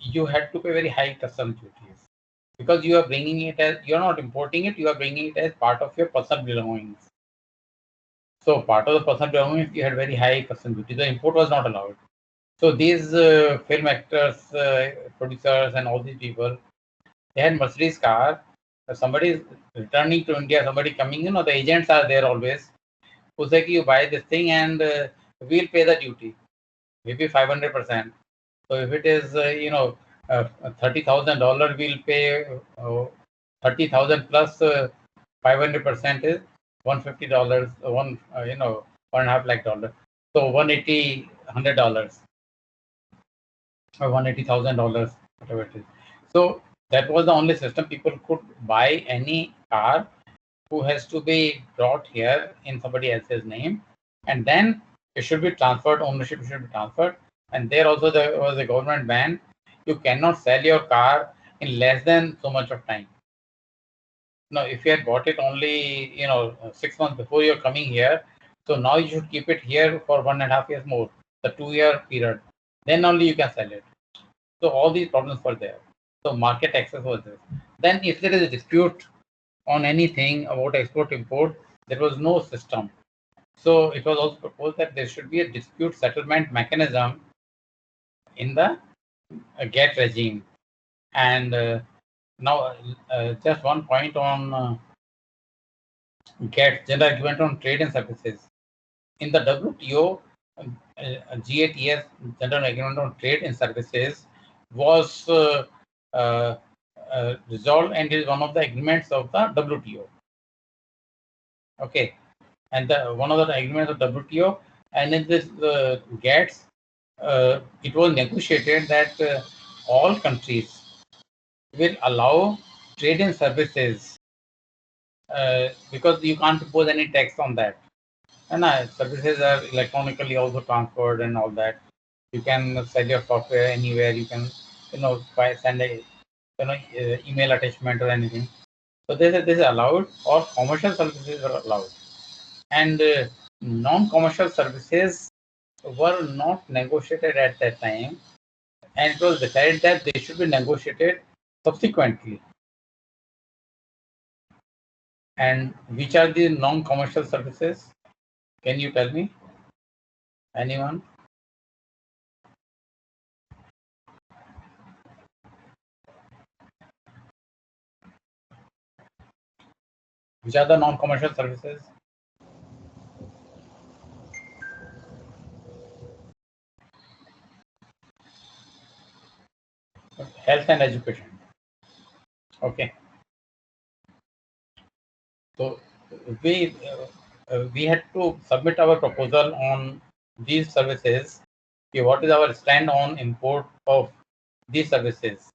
you had to pay very high customs duties, because you are bringing it as, you are not importing it, you are bringing it as part of your personal belongings. So part of the personal belongings, you had very high customs duty. The import was not allowed. So these film actors, producers, and all these people, they had Mercedes car. Somebody is returning to India, somebody coming, the agents are there always, who say, you buy this thing and we'll pay the duty, maybe 500%. So if it is, $30,000, we'll pay 30,000 plus 500% is $150, $1.5 lakh. So 180 $100 or $180,000, whatever it is. So that was the only system. People could buy any car who has to be brought here in somebody else's name, and then it should be transferred, ownership should be transferred. And there also there was a government ban. You cannot sell your car in less than so much of time. Now, if you had bought it only, 6 months before you're coming here, so now you should keep it here for 1.5 years more, the 2-year period. Then only you can sell it. So all these problems were there. So market access was there. Then if there is a dispute on anything about export import, there was no system. So it was also proposed that there should be a dispute settlement mechanism in the GATT regime. And now just one point on GATT, General Agreement on Trade and Services. In the WTO, GATS, General Agreement on Trade and Services, was resolved and is one of the agreements of the WTO. Okay, and one of the agreements of WTO, and in this GATS, it was negotiated that all countries will allow trade and services because you can't impose any tax on that. And services are electronically also transferred and all that. You can sell your software anywhere. You can, send a, email attachment or anything. So this is allowed, or commercial services are allowed. And non-commercial services were not negotiated at that time, and it was decided that they should be negotiated subsequently. And which are the non-commercial services? Can you tell me? Anyone? Which are the non-commercial services? Health and education. Okay. So we had to submit our proposal on these services. Okay, what is our stand on import of these services?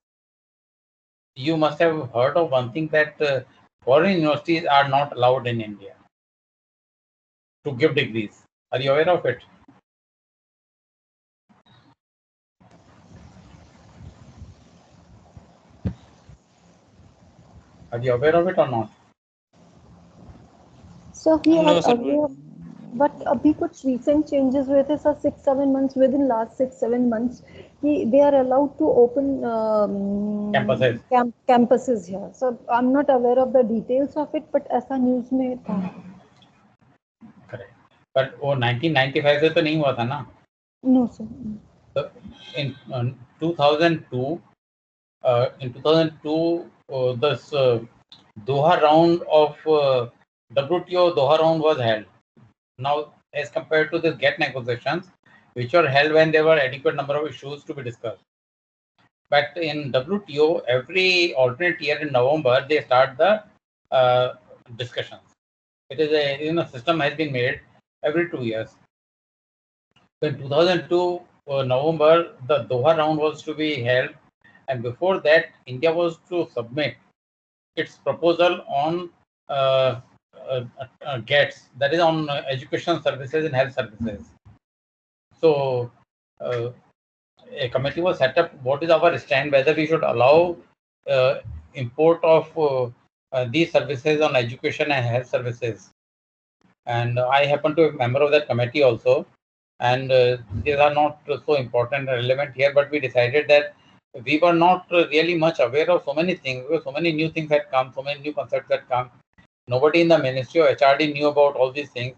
You must have heard of one thing, that foreign universities are not allowed in India to give degrees. Are you aware of it? Are you aware of it or not? So we No, are sir. aware, but अभी कुछ recent changes हुए थे sir, 6-7 months, within last 6-7 months they are allowed to open Campuses. Campuses here. So I'm not aware of the details of it, but ऐसा news में था. Correct. But वो 1995 से तो नहीं हुआ था ना? No sir. So in 2002, this Doha round of WTO Doha round was held. Now, as compared to the GATT negotiations, which were held when there were adequate number of issues to be discussed. But in WTO, every alternate year in November, they start the discussions. It is a system has been made every 2 years. So in 2002 November, the Doha round was to be held, and before that, India was to submit its proposal on GATS, that is on education services and health services. So a committee was set up. What is our stand? Whether we should allow import of these services on education and health services. And I happen to be a member of that committee also. And these are not so important and relevant here, but we decided that we were not really much aware of so many things. So many new things had come, so many new concepts had come. Nobody in the Ministry of HRD knew about all these things.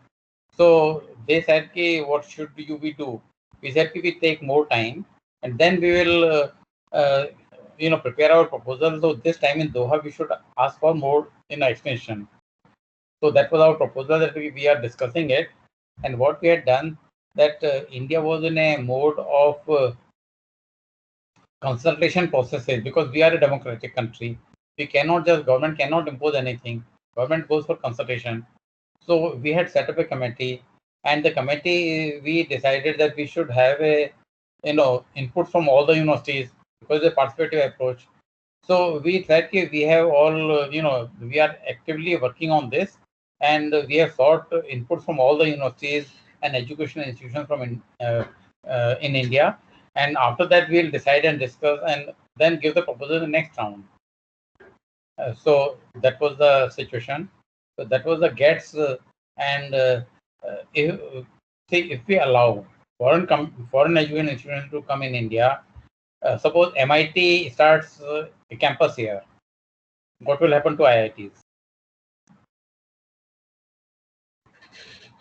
So they said, "Ki, what should we do?" We said, "We take more time, and then we will, prepare our proposal. So this time in Doha, we should ask for more explanation." So that was our proposal, that we are discussing it, and what we had done, that India was in a mode of consultation processes, because we are a democratic country. We cannot government cannot impose anything. Government goes for consultation. So we had set up a committee, And the committee, we decided that we should have a, input from all the universities because it's a participative approach. So we said we have all, we are actively working on this, and we have sought input from all the universities and educational institutions from in India. And after that, we'll decide and discuss and then give the proposal in the next round. So that was the situation. So that was the GATS, and if we allow foreign education institutions to come in India, suppose MIT starts a campus here, what will happen to IITs?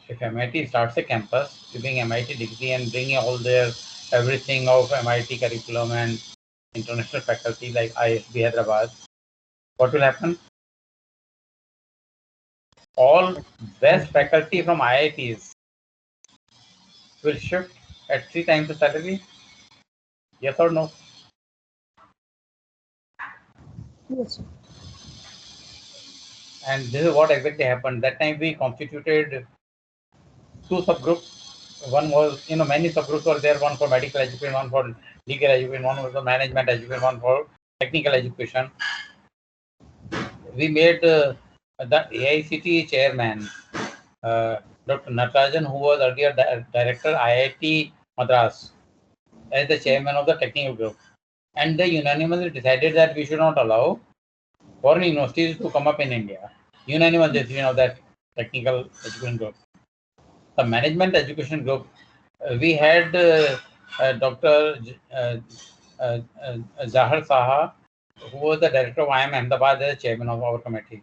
If MIT starts a campus, giving MIT degree and bringing all their everything of MIT curriculum and international faculty like ISB Hyderabad, what will happen? All best faculty from IITs will shift at 3 times the salary. Yes or no? Yes. And this is what exactly happened. That time we constituted 2 subgroups. One was, many subgroups were there. One for medical education, one for legal education, one was for management education, one for technical education. We made the AICTE chairman, Dr. Natarajan, who was earlier director IIT Madras, as the chairman of the technical group. And they unanimously decided that we should not allow foreign universities to come up in India. Unanimous decision of that technical education group. The management education group, we had Dr. Zahar Saha, who was the director of IIM Ahmedabad, as chairman of our committee.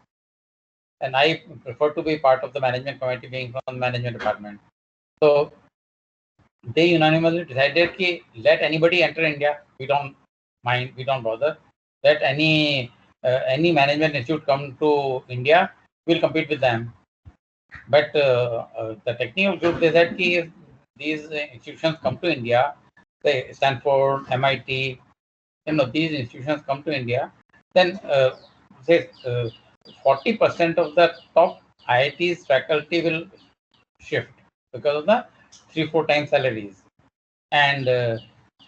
And I prefer to be part of the management committee, being from the management department. So they unanimously decided that let anybody enter India. We don't mind, we don't bother. Let any management institute come to India, we'll compete with them. But the technical group, they said if these institutions come to India, say Stanford, MIT, these institutions come to India, then say 40% of the top IIT's faculty will shift because of the 3-4 times salaries, and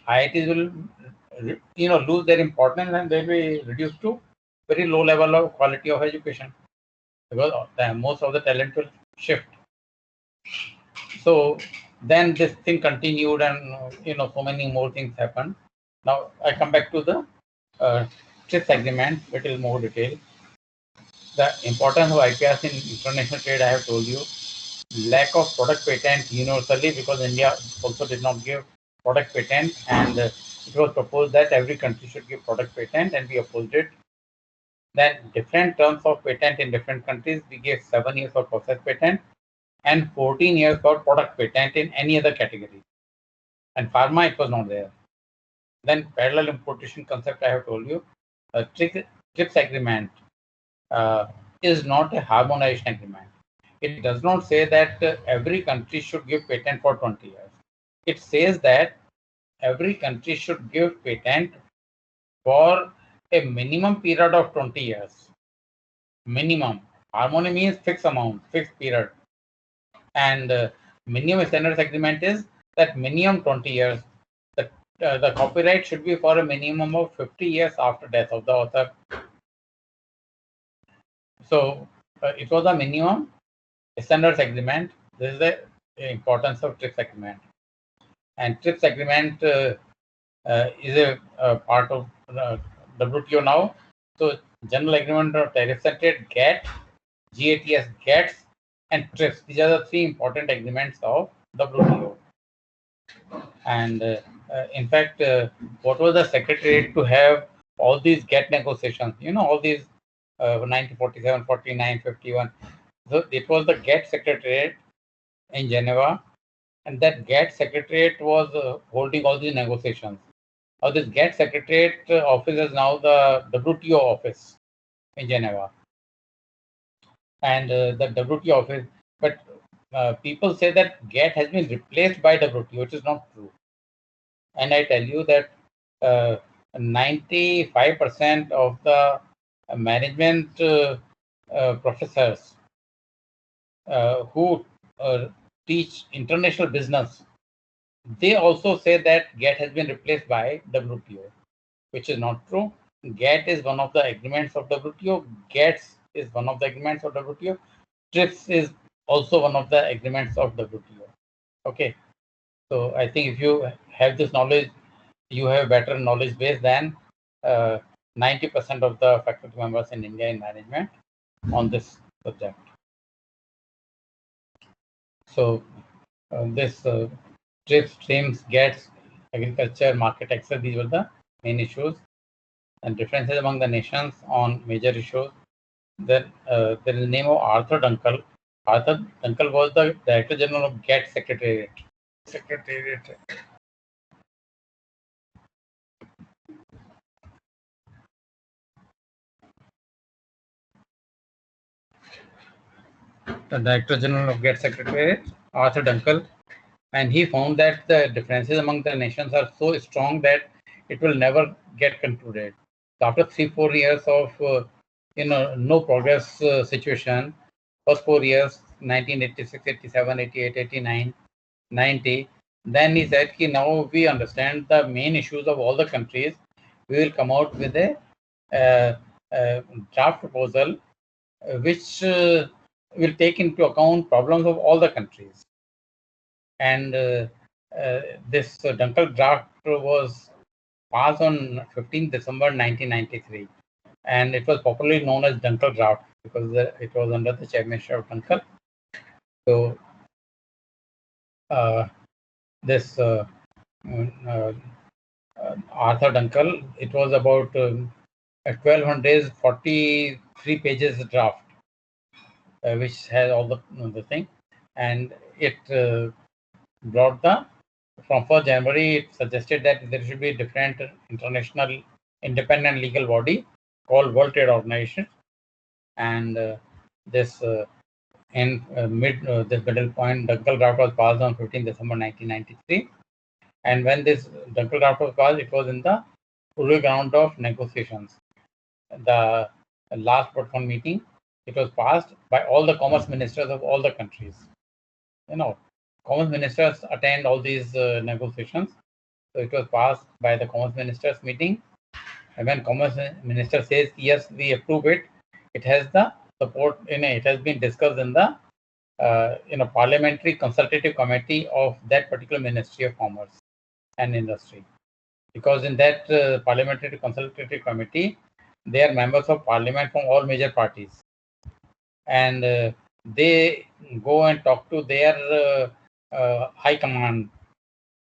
IITs will lose their importance, and they'll be reduced to very low level of quality of education because most of the talent will shift. So then this thing continued, and so many more things happened. Now I come back to the TRIPS agreement, little more detail. The importance of IPRs in international trade, I have told you. Lack of product patent universally, because India also did not give product patent, and it was proposed that every country should give product patent, and we opposed it. Then different terms of patent in different countries, we gave 7 years for process patent and 14 years for product patent in any other category. And pharma, it was not there. Then parallel importation concept, I have told you. TRIPS agreement is not a harmonization agreement. It does not say that every country should give patent for 20 years. It says that every country should give patent for a minimum period of 20 years. Minimum. Harmony means fixed amount, fixed period. And minimum standards agreement is that minimum 20 years. The copyright should be for a minimum of 50 years after death of the author. So it was a minimum standards agreement. This is the importance of TRIPS agreement. And TRIPS agreement is a part of WTO now. So General Agreement on Tariffs and Trade, GATT, GATS, GATS, and TRIPS. These are the 3 important agreements of WTO. And in fact, what was the secretariat to have all these GATT negotiations? All these 1947, 49, 51. So it was the GATT secretariat in Geneva, and that GATT secretariat was holding all these negotiations. Now this GATT secretariat office is now the WTO office in Geneva, and the WTO office. But people say that GATT has been replaced by WTO, which is not true. And I tell you that 95% of the management professors who teach international business, they also say that GATT has been replaced by WTO, which is not true. GATT is one of the agreements of WTO. GATS is one of the agreements of WTO. TRIPS is also one of the agreements of WTO. Okay, so I think if you have this knowledge, you have better knowledge base than 90% of the faculty members in India in management on this subject. So this TRIPS, TRIMS, GATS, agriculture, market access, these were the main issues, and differences among the nations on major issues. Then there is the name of Arthur Dunkel. Arthur Dunkel was the Director General of GATT Secretariat. The Director General of GATT Secretariat, Arthur Dunkel, and he found that the differences among the nations are so strong that it will never get concluded. So after 3-4 years of no progress situation, first 4 years, 1986, 87, 88, 89, 90, then he said, now we understand the main issues of all the countries. We will come out with a draft proposal which will take into account problems of all the countries. And this Dunkel draft was passed on 15 December 1993, and it was popularly known as Dunkel draft because it was under the chairmanship of Dunkel. So this Arthur Dunkel, it was about 1200 days, 43 pages draft, which has all the thing, and it brought from 1st January, it suggested that there should be a different international independent legal body called World Trade Organization, and this middle point, Dunkel draft was passed on 15 December 1993, and when this Dunkel draft was passed, it was in the full ground of negotiations. The last Protocol meeting, it was passed by all the commerce ministers of all the countries. Commerce ministers attend all these negotiations. So it was passed by the commerce ministers meeting. And when commerce minister says, yes, we approve it, it has the support it has been discussed in the parliamentary consultative committee of that particular Ministry of Commerce and Industry. Because in that parliamentary consultative committee, they are members of parliament from all major parties. And they go and talk to their high command.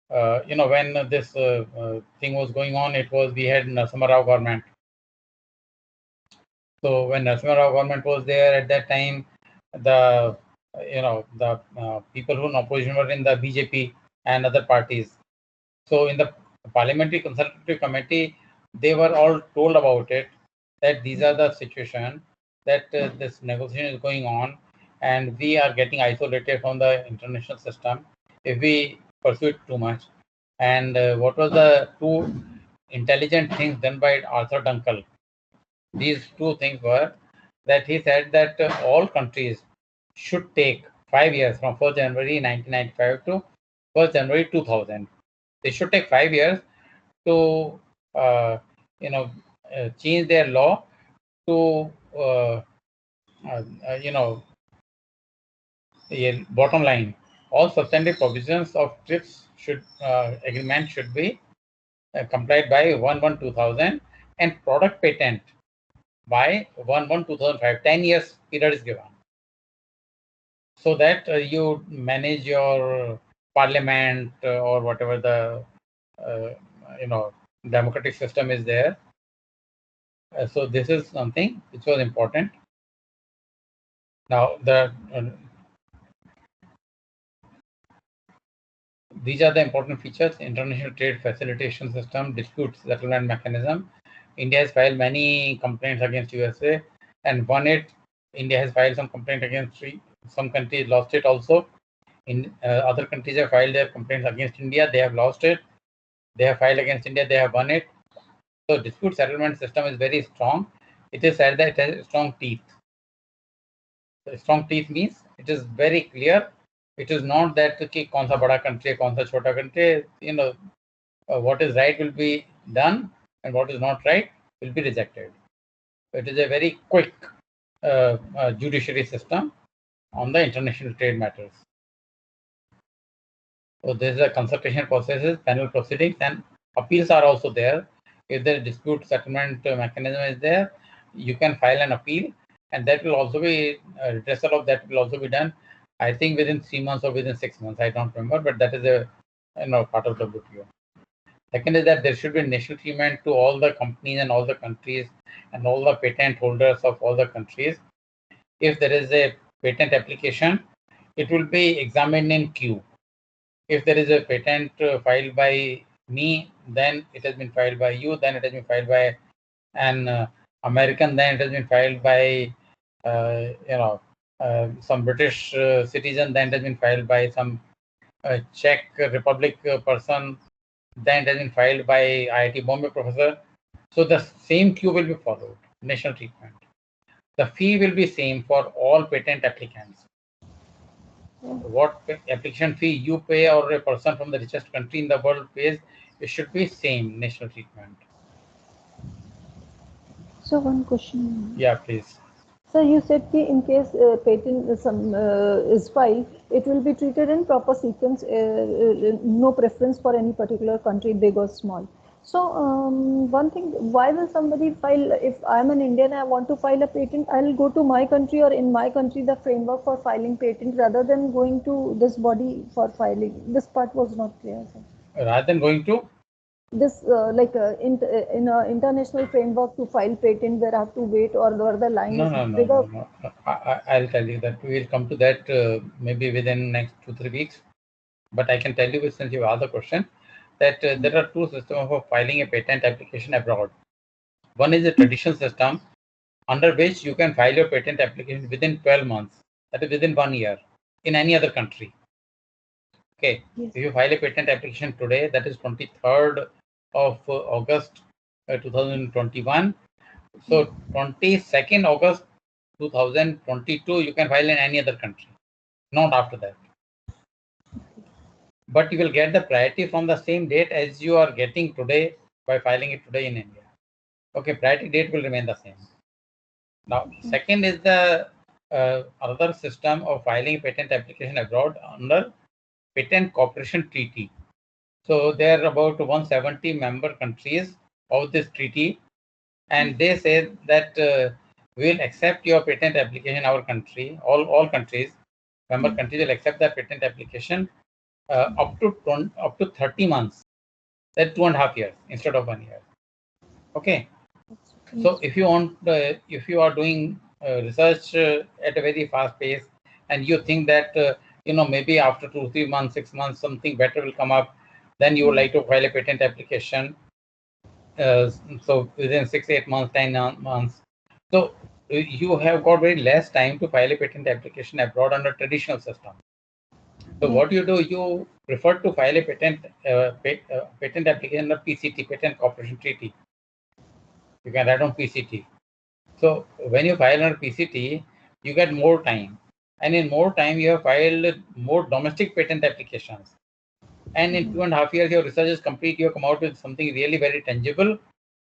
When this thing was going on, we had Narasimha Rao government. So when Narasimha Rao government was there at that time, the people who were in opposition were in the BJP and other parties. So in the parliamentary consultative committee, they were all told about it, that these are the situation, that this negotiation is going on, and we are getting isolated from the international system if we pursue it too much. And what was the two intelligent things done by Arthur Dunkel? These two things were that he said that all countries should take 5 years from 1st January 1995 to 1st January 2000. They should take 5 years to change their law to the bottom line. All substantive provisions of TRIPS agreement should be complied by 1/1/2000, and product patent by 1/1/2005. 10 years period is given, so that you manage your parliament or whatever the democratic system is there. So this is something which was important. Now these are the important features: international trade facilitation system, dispute settlement mechanism. India has filed many complaints against USA and won it. India has filed some complaint against some countries, lost it also. In other countries have filed their complaints against India, they have lost it. They have filed against India, they have won it. So dispute settlement system is very strong. It is said that it has strong teeth. So strong teeth means it is very clear It is not that कि कौन सा बड़ा country है, कौन सा छोटा country, you know, what is right will be done and what is not right will be rejected. It is a very quick judiciary system on the international trade matters. So there is a consultation processes, panel proceedings, and appeals are also there. If the dispute settlement mechanism is there, you can file an appeal, and that will also be redressal of that will also be done. I think within 3 months or within 6 months. I don't remember, but that is a part of WTO. Second is that there should be national treatment to all the companies and all the countries and all the patent holders of all the countries. If there is a patent application, it will be examined in queue. If there is a patent filed by me, then it has been filed by you, then it has been filed by an American, then it has been filed by some British citizen, then it has been filed by some Czech Republic person, then it has been filed by IIT Bombay professor. So the same queue will be followed, national treatment. The fee will be same for all patent applicants. What application fee you pay or a person from the richest country in the world pays, it should be same national treatment. So one question. Yeah, please. So you said that in case patent is filed, it will be treated in proper sequence, no preference for any particular country, big or small. So one thing, why will somebody file, if I'm an Indian, I want to file a patent, I'll go to my country or in my country the framework for filing patent rather than going to this body for filing. This part was not clear, sir. Rather than going to? This in an international framework to file patent where I have to wait or the line is bigger. No. I'll tell you that we will come to that maybe within next 2-3 weeks. But I can tell you, since you asked the question, that there are two systems for filing a patent application abroad. One is a traditional system under which you can file your patent application within 12 months, that is within 1 year, in any other country. Okay, yes. If you file a patent application today, that is 23rd of August 2021. So 22nd August 2022, you can file in any other country, not after that. But you will get the priority from the same date as you are getting today by filing it today in India. Okay, priority date will remain the same. Now, second is the other system of filing patent application abroad under Patent Cooperation Treaty. So there are about 170 member countries of this treaty, and they say that we will accept your patent application in our country. All countries, member countries will accept the patent application up to 30 months. That's 2.5 years instead of 1 year. Okay. So if you want, if you are doing research at a very fast pace, and you think that maybe after 2-3 months, 6 months, something better will come up, then you would like to file a patent application. So within 6-8 months, 10 months, so you have got very less time to file a patent application abroad under traditional system. So what you do, you prefer to file a patent application under PCT, Patent Cooperation Treaty. You can write on PCT. So when you file under PCT, you get more time, and in more time you have filed more domestic patent applications. And in 2.5 years, your research is complete. You have come out with something really very tangible,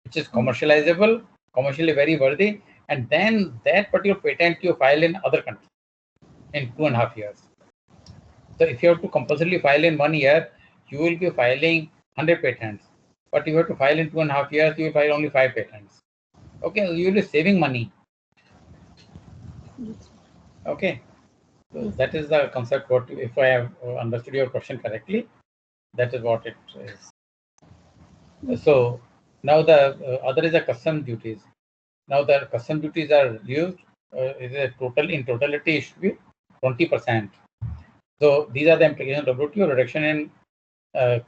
which is commercializable, commercially very worthy, and then that particular patent you file in other countries in 2.5 years. So if you have to compulsorily file in 1 year, you will be filing 100 patents. But if you have to file in 2.5 years, you will file only 5 patents. Okay, you will be saving money. Okay, so that is the concept. What, if I have understood your question correctly, that is what it is. So now the other is the custom duties. Now the custom duties are used. Is a total in totality it should be 20%. So these are the implications of WTO: reduction in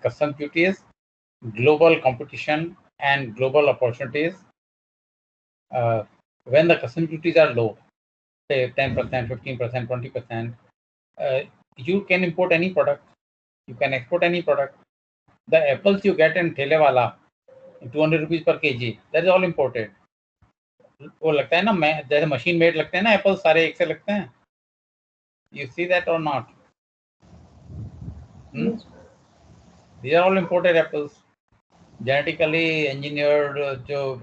custom duties, global competition, and global opportunities. When the custom duties are low, say 10%, 15%, 20%, you can import any product. You can export any product. The apples you get in Thelewala, 200 rupees per kg, that is all imported. वो लगता है ना, जैसे machine made लगते हैं ना Apple, सारे एक से लगते हैं. You see that or not? Yes. These are all imported apples. Genetically engineered जो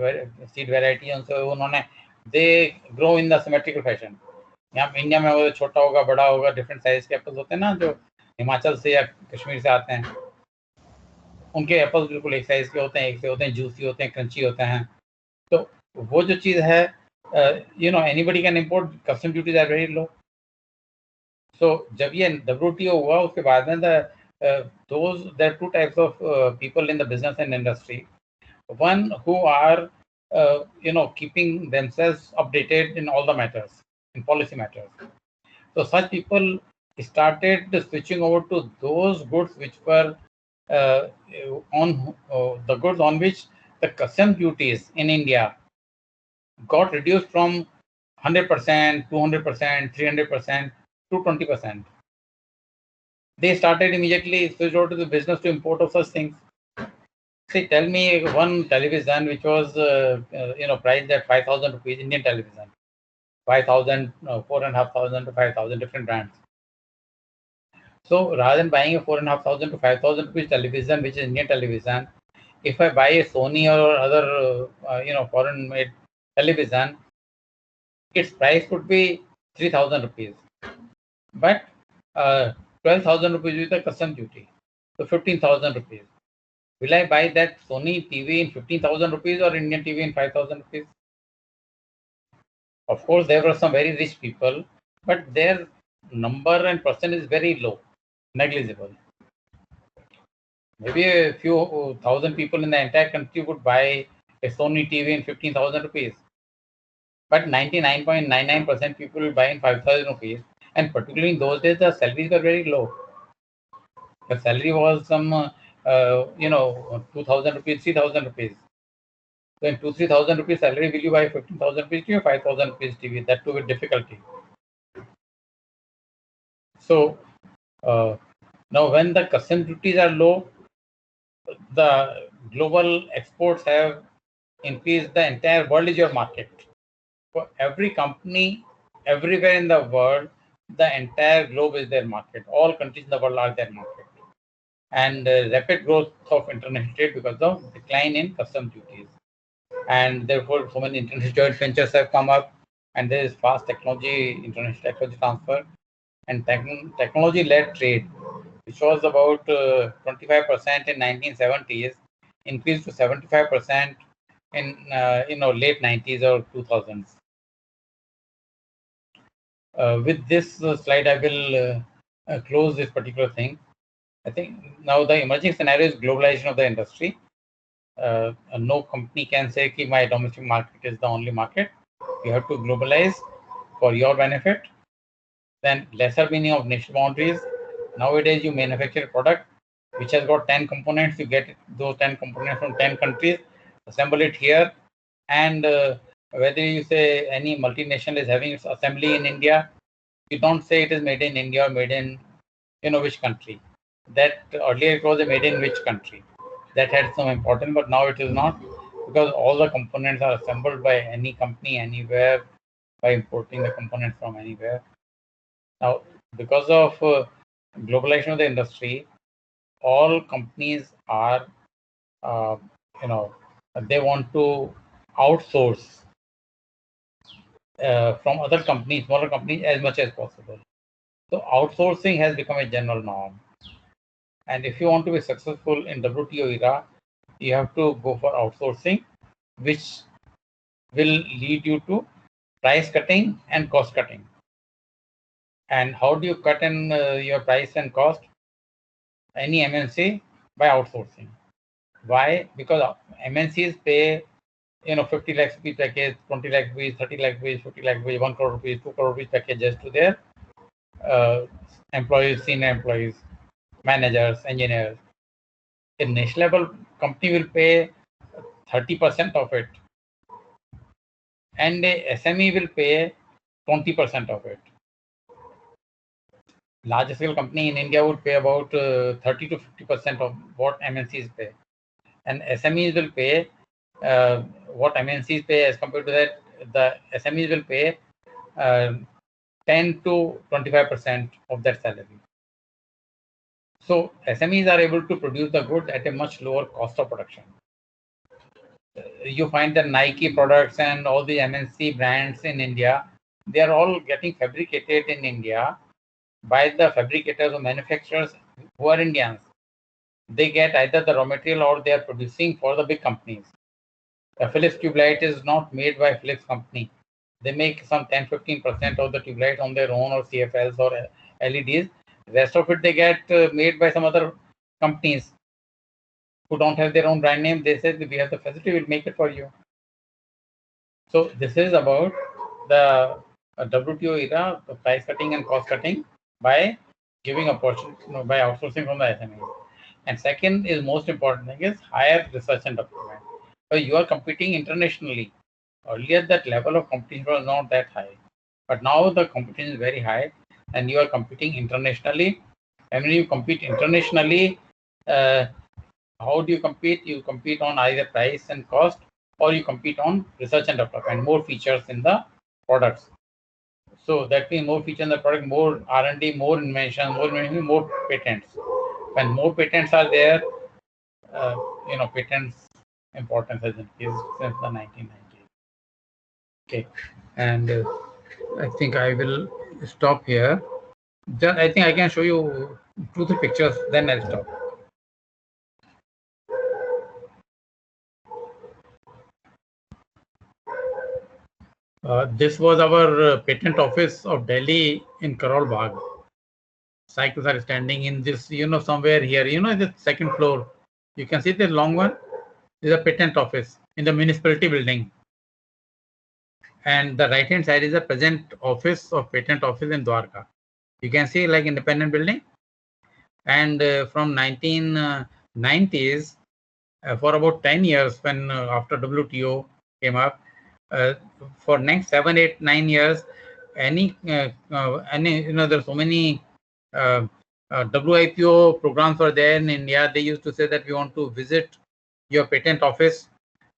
seed variety है उनसे उन्होंने they grow in the symmetrical fashion. यहाँ इंडिया में वो छोटा होगा बड़ा होगा डिफरेंट साइज के एप्पल्स होते हैं ना जो हिमाचल से या कश्मीर से आते हैं उनके एप्पल्स बिल्कुल एक साइज के होते हैं एक से होते हैं जूसी होते हैं क्रंची होते हैं तो वो जो चीज़ है you know anybody can import custom duties are very low so जब ये WTO हुआ उसके बाद में there are two types of people in the business and industry. One who are keeping themselves updated in all the matters, in policy matters. So such people started switching over to those goods which were on the goods on which the custom duties in India got reduced from 100%, 200%, 300% to 20%. They started immediately switched over to the business to import of such things. See, tell me one television which was priced at 5,000 rupees, Indian television, 5,000, 4,500 to 5,000 different brands. So rather than buying a 4,500 to 5,000 rupees television, which is Indian television, if I buy a Sony or other foreign made television, its price could be 3,000 rupees. But 12,000 rupees with the custom duty, so 15,000 rupees. Will I buy that Sony TV in 15,000 rupees or Indian TV in 5,000 rupees? Of course, there were some very rich people, but their number and percent is very low, negligible. Maybe a few thousand people in the entire country would buy a Sony TV in 15,000 rupees. But 99.99% people will buy in 5,000 rupees. And particularly in those days, the salaries were very low. The salary was some 2,000 rupees, 3,000 rupees. So in 2,000-3,000 rupees salary, will you buy 15,000 rupees TV or 5,000 rupees TV? That too with difficulty. So now when the custom duties are low, the global exports have increased. The entire world is your market. For every company, everywhere in the world, the entire globe is their market. All countries in the world are their market. And rapid growth of international trade because of decline in custom duties. And therefore, so many international joint ventures have come up, and there is fast technology, international technology transfer, and technology-led trade, which was about 25% in 1970s, increased to 75% in late 90s or 2000s. With this slide, I will close this particular thing. I think now the emerging scenario is globalization of the industry. No company can say that my domestic market is the only market. You have to globalize for your benefit. Then lesser meaning of national boundaries. Nowadays, you manufacture a product which has got 10 components. You get those 10 components from 10 countries, assemble it here, and whether you say any multinational is having its assembly in India, you don't say it is made in India or made in which country. That earlier it was a made in which country. That had some importance, but now it is not, because all the components are assembled by any company anywhere by importing the components from anywhere. Now, because of globalization of the industry, all companies are, they want to outsource from other companies, smaller companies, as much as possible. So outsourcing has become a general norm. And if you want to be successful in WTO era, you have to go for outsourcing, which will lead you to price cutting and cost cutting. And how do you cut in your price and cost? Any MNC? By outsourcing. Why? Because MNCs pay 50 lakhs rupees package, 20 lakhs rupees, 30 lakhs rupees, 50 lakhs rupees, 1 crore rupees, 2 crore rupees packages to their employees, senior employees, managers, engineers. A national level company will pay 30% of it, and a SME will pay 20% of it. Large scale company in India would pay about 30 to 50% of what MNCs pay, and SMEs will pay what MNCs pay. As compared to that, the SMEs will pay 10 to 25% of that salary. So SMEs are able to produce the goods at a much lower cost of production. You find the Nike products and all the MNC brands in India, they are all getting fabricated in India by the fabricators or manufacturers who are Indians. They get either the raw material or they are producing for the big companies. A Philips tube light is not made by Philips company. They make some 10-15% of the tube light on their own, or CFLs or LEDs. The rest of it they get made by some other companies who don't have their own brand name. They say we have the facility, we'll make it for you. So this is about the WTO era, the price cutting and cost cutting by giving opportunity, by outsourcing from the SMEs. And second is most important thing is higher research and development. So you are competing internationally. Earlier that level of competition was not that high, but now the competition is very high, and you are competing internationally. And when you compete internationally, how do you compete? You compete on either price and cost, or you compete on research and development, more features in the products. So that means more features in the product, more R&D, more invention, more patents. When more patents are there, patents importance has increased since the 1990s. Okay, and I think I will stop here. I think I can show you 2-3 pictures, then I'll stop. This was our patent office of Delhi in Karol Bagh. Cycles are standing in this, somewhere here, the second floor. You can see the long one. This is a patent office in the municipality building. And the right hand side is a present office of patent office in Dwarka. You can see like independent building. And from 1990s, for about 10 years, when after WTO came up, for next 7, 8, 9 years, there's so many WIPO programs were there in India. They used to say that we want to visit your patent office.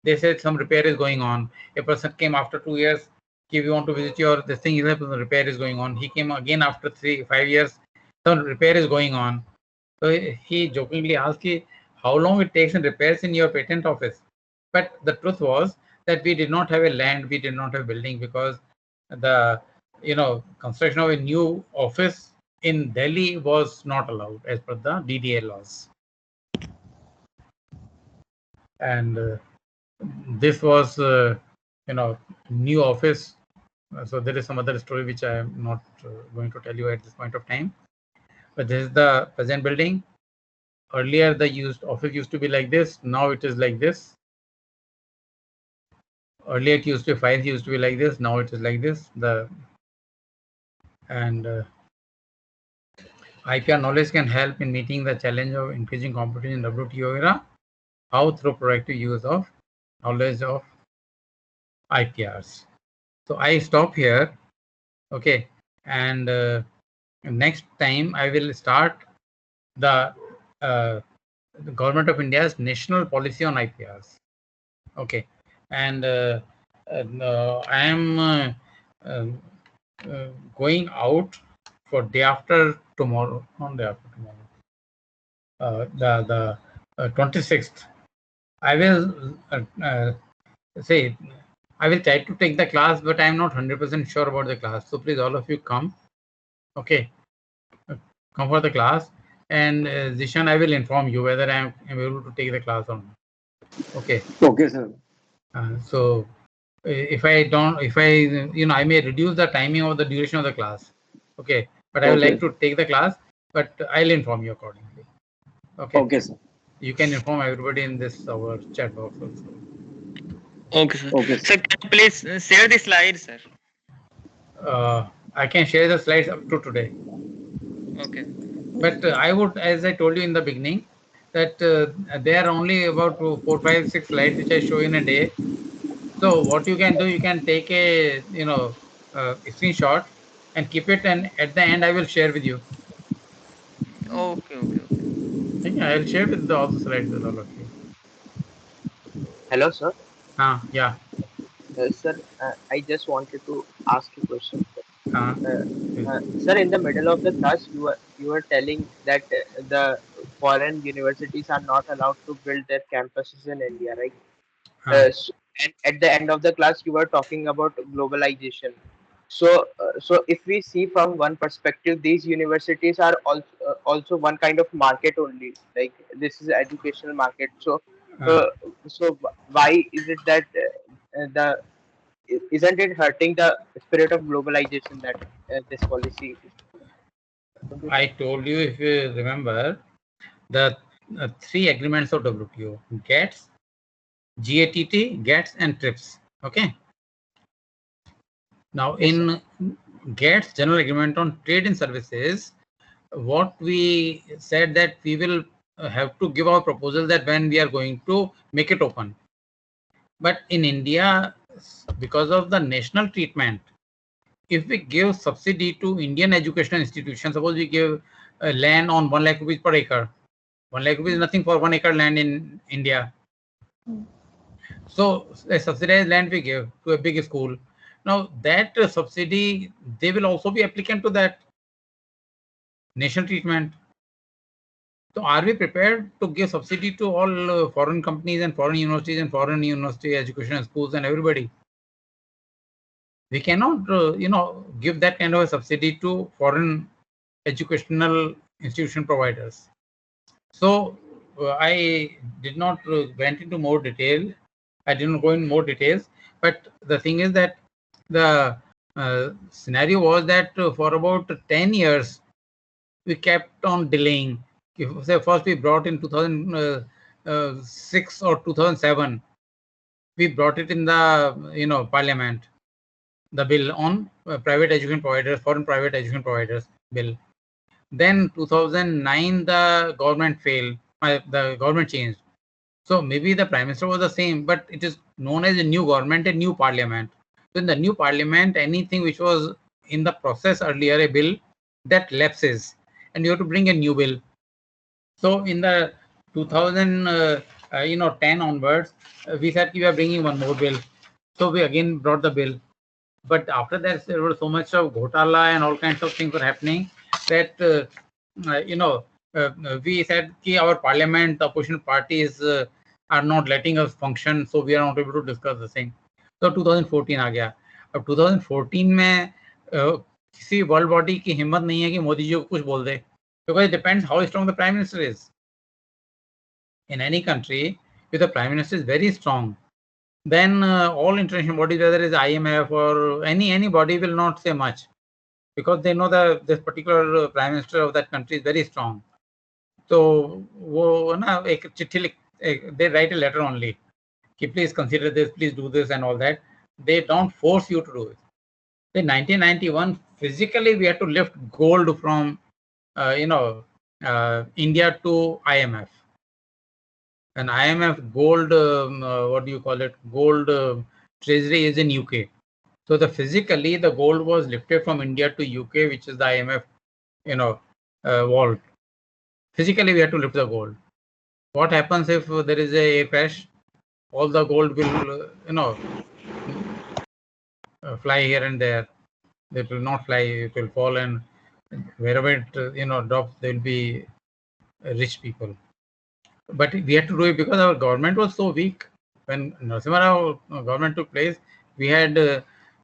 They said some repair is going on. A person came after 2 years. If you want to visit your this thing, repair is going on. He came again after 3-5 years. Some repair is going on. So he jokingly asked me how long it takes in repairs in your patent office. But the truth was that we did not have a land, we did not have a building, because the construction of a new office in Delhi was not allowed as per the DDA laws. And this was new office. So there is some other story which I am not going to tell you at this point of time. But this is the present building. Earlier the office used to be like this. Now it is like this. Earlier it used to be files used to be like this. Now it is like this. IPR knowledge can help in meeting the challenge of increasing competition in WTO era. How? Through proactive use of knowledge of IPRs. So I stop here. Okay, and next time I will start the Government of India's national policy on IPRs. Okay, and I am going out for day after tomorrow, not day after tomorrow, the 26th. I will say I will try to take the class, but I am not 100% sure about the class. So please, all of you come. Okay, come for the class, and Zishan, I will inform you whether I am able to take the class or not. Okay. Okay, sir. So if I I may reduce the timing of the duration of the class. Okay, but I would like to take the class, but I'll inform you accordingly. Okay. Okay, sir. You can inform everybody in this our chat box also. Okay, sir. Okay, Sir, can you please share the slides, sir? I can share the slides up to today. Okay. But I would, as I told you in the beginning, that there are only about 4, 5, 6 slides which I show in a day. So what you can do, you can take a screenshot and keep it, and at the end I will share with you. Okay. Yeah, I will share with all the slides with all of you. Hello, sir. Yeah. Sir, I just wanted to ask you a question. Sir, in the middle of the class, you were telling that the foreign universities are not allowed to build their campuses in India, right? And at the end of the class, you were talking about globalization. So if we see from one perspective, these universities are also one kind of market only. Like this is educational market. Uh, why is it that the isn't it hurting the spirit of globalization that this policy is? I told you, if you remember, the three agreements of WTO: GATS, GATT, GATS, and TRIPS. Okay. Now, Yes, in GATS, General Agreement on Trade and Services, what we said that we will have to give our proposal that when we are going to make it open. But in India, because of the national treatment, if we give subsidy to Indian educational institutions, suppose we give land on 1 lakh rupees per acre. 1 lakh rupees is nothing for 1 acre land in India. So a subsidized land we give to a big school. Now that subsidy, they will also be applicant to that national treatment. So are we prepared to give subsidy to all foreign companies and foreign universities and foreign university education schools and everybody? We cannot, give that kind of a subsidy to foreign educational institution providers. So I did not went into more detail. I didn't go in more details. But the thing is that the scenario was that for about 10 years, we kept on delaying. Say first we brought in 2006 or 2007, we brought it in the parliament, the bill on private education providers, foreign private education providers bill. Then 2009 the government failed, the government changed. So maybe the prime minister was the same, but it is known as a new government, a new parliament. So in the new parliament, anything which was in the process earlier, a bill, that lapses, and you have to bring a new bill. So in the 2010 onwards, we said we are bringing one more bill. So we again brought the bill. But after that, there was so much of ghotala and all kinds of things were happening that, we said that our parliament, the opposition parties are not letting us function, so we are not able to discuss the thing. So 2014 आ गया. अब 2014 में किसी world body की हिम्मत नहीं है कि मोदी जी को कुछ बोल दे, because it depends how strong the prime minister is. In any country, if the prime minister is very strong, then all international bodies, whether it is IMF or any body, will not say much, because they know that this particular prime minister of that country is very strong. So वो ना एक चिट्ठी they write a letter only, कि please consider this, please do this and all that. They don't force you to do it. In 1991, physically we had to lift gold from India to IMF. And IMF gold, what do you call it? Gold treasury is in UK. So physically the gold was lifted from India to UK, which is the IMF, vault. Physically we have to lift the gold. What happens if there is a air crash? All the gold will, fly here and there. It will not fly. It will fall, and wherever it, drops, there will be rich people. But we had to do it because our government was so weak. When Narasimha Rao government took place, we had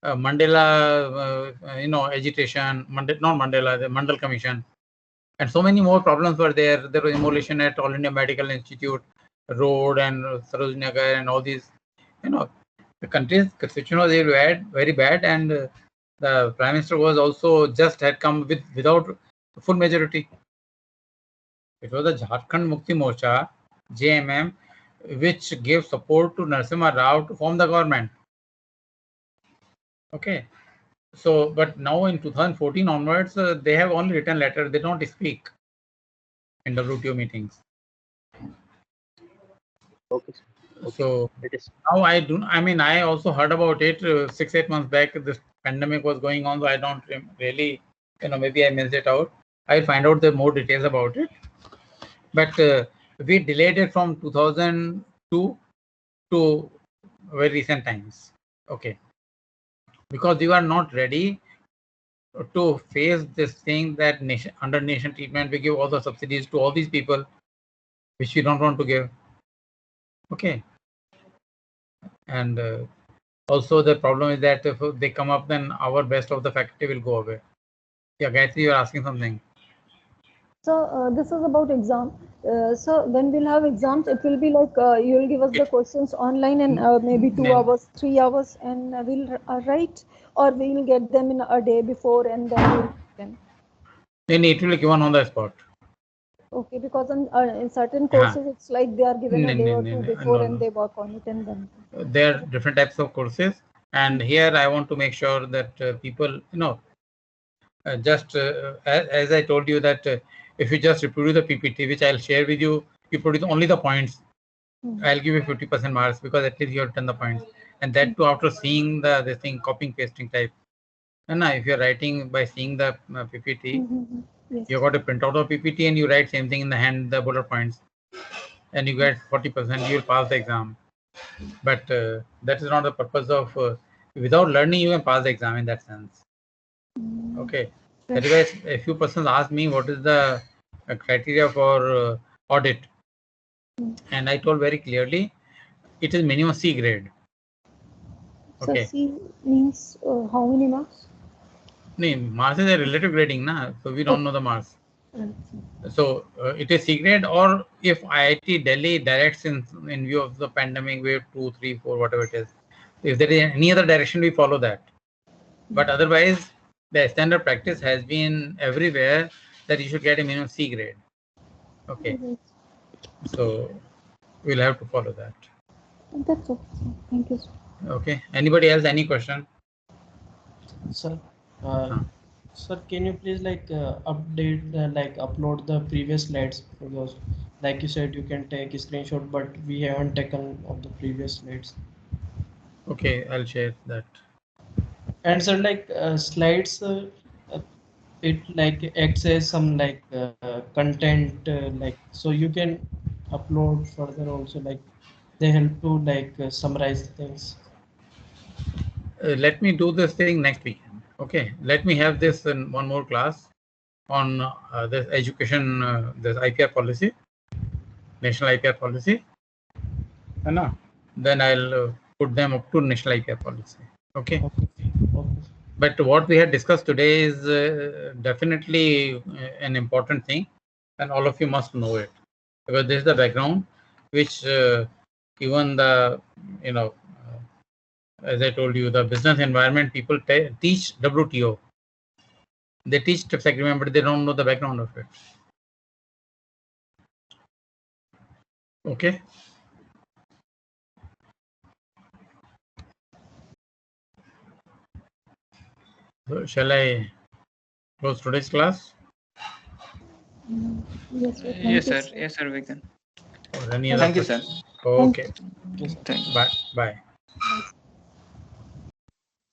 Mandela, agitation, not Mandela, the Mandal Commission, and so many more problems were there. There was immolation at All India Medical Institute Road and Sarojini Nagar and all these. The country's situation was very bad, and the prime minister was also just had come without full majority. It was the Jharkhand Mukti Morcha, JMM, which gave support to Narasimha Rao to form the government. Okay. So, but now in 2014 onwards, they have only written letters. They don't speak in WTO meetings. Okay. So now I also heard about it 6-8 months back. This pandemic was going on, so I don't really, maybe I missed it out. I'll find out the more details about it. But we delayed it from 2002 to very recent times. Okay. Because we were not ready to face this thing that under nation treatment we give all the subsidies to all these people, which we don't want to give. Okay. And also the problem is that if they come up, then our best of the faculty will go away. Yeah, Gayatri, you're asking something. So this is about exam. So when we'll have exams, it will be like you will give us the questions online and maybe 2 hours, 3 hours, and we'll write, or we'll get them in a day before and then we'll get them. Then it will be given on the spot. Okay, because in certain courses it's like they are given a day or two before and they work on it and then. There are different types of courses, and here I want to make sure that people, just as I told you that if you just reproduce the PPT, which I'll share with you, you produce only the points. I'll give you 50% marks because at least you have done the points, and that too after seeing the thing, copying pasting type. And if you're writing by seeing the PPT, Yes. you got to print out the PPT and you write same thing in the hand, the bullet points, and you get 40%. You'll pass the exam. But that is not the purpose of. Without learning, you can pass the exam in that sense. Okay. That is why a few persons asked me what is the criteria for audit, and I told very clearly, it is minimum C grade. Okay. So C means how many marks? No, marks is a relative grading, na? So we don't know the marks. So it is C grade, or if IIT Delhi directs in view of the pandemic wave 2, 3, 4, whatever it is, if there is any other direction, we follow that. But otherwise, the standard practice has been everywhere that you should get a minimum C grade. Okay. So we'll have to follow that. That's okay. Thank you, sir. Okay. Anybody else? Any question? Sir, sir, can you please update, upload the previous slides, because like you said, you can take a screenshot, but we haven't taken of the previous slides. Okay, I'll share that. And sir, slides, it acts as some content, so you can upload further also, they help to summarize things. Let me do this thing next weekend. Okay, let me have this in one more class on this education, this IPR policy, national IPR policy. No, then I'll put them up to national IPR policy. Okay. But what we had discussed today is definitely an important thing, and all of you must know it, because this is the background which even the, as I told you, the business environment people teach WTO. They teach TRIPS agreement, but they don't know the background of it. Okay. So shall I close today's class? Yes, sir. Yes, sir. Yes, sir. We can. Or any other Thank you, sir. Okay. Thank you. Bye. Bye. Bye.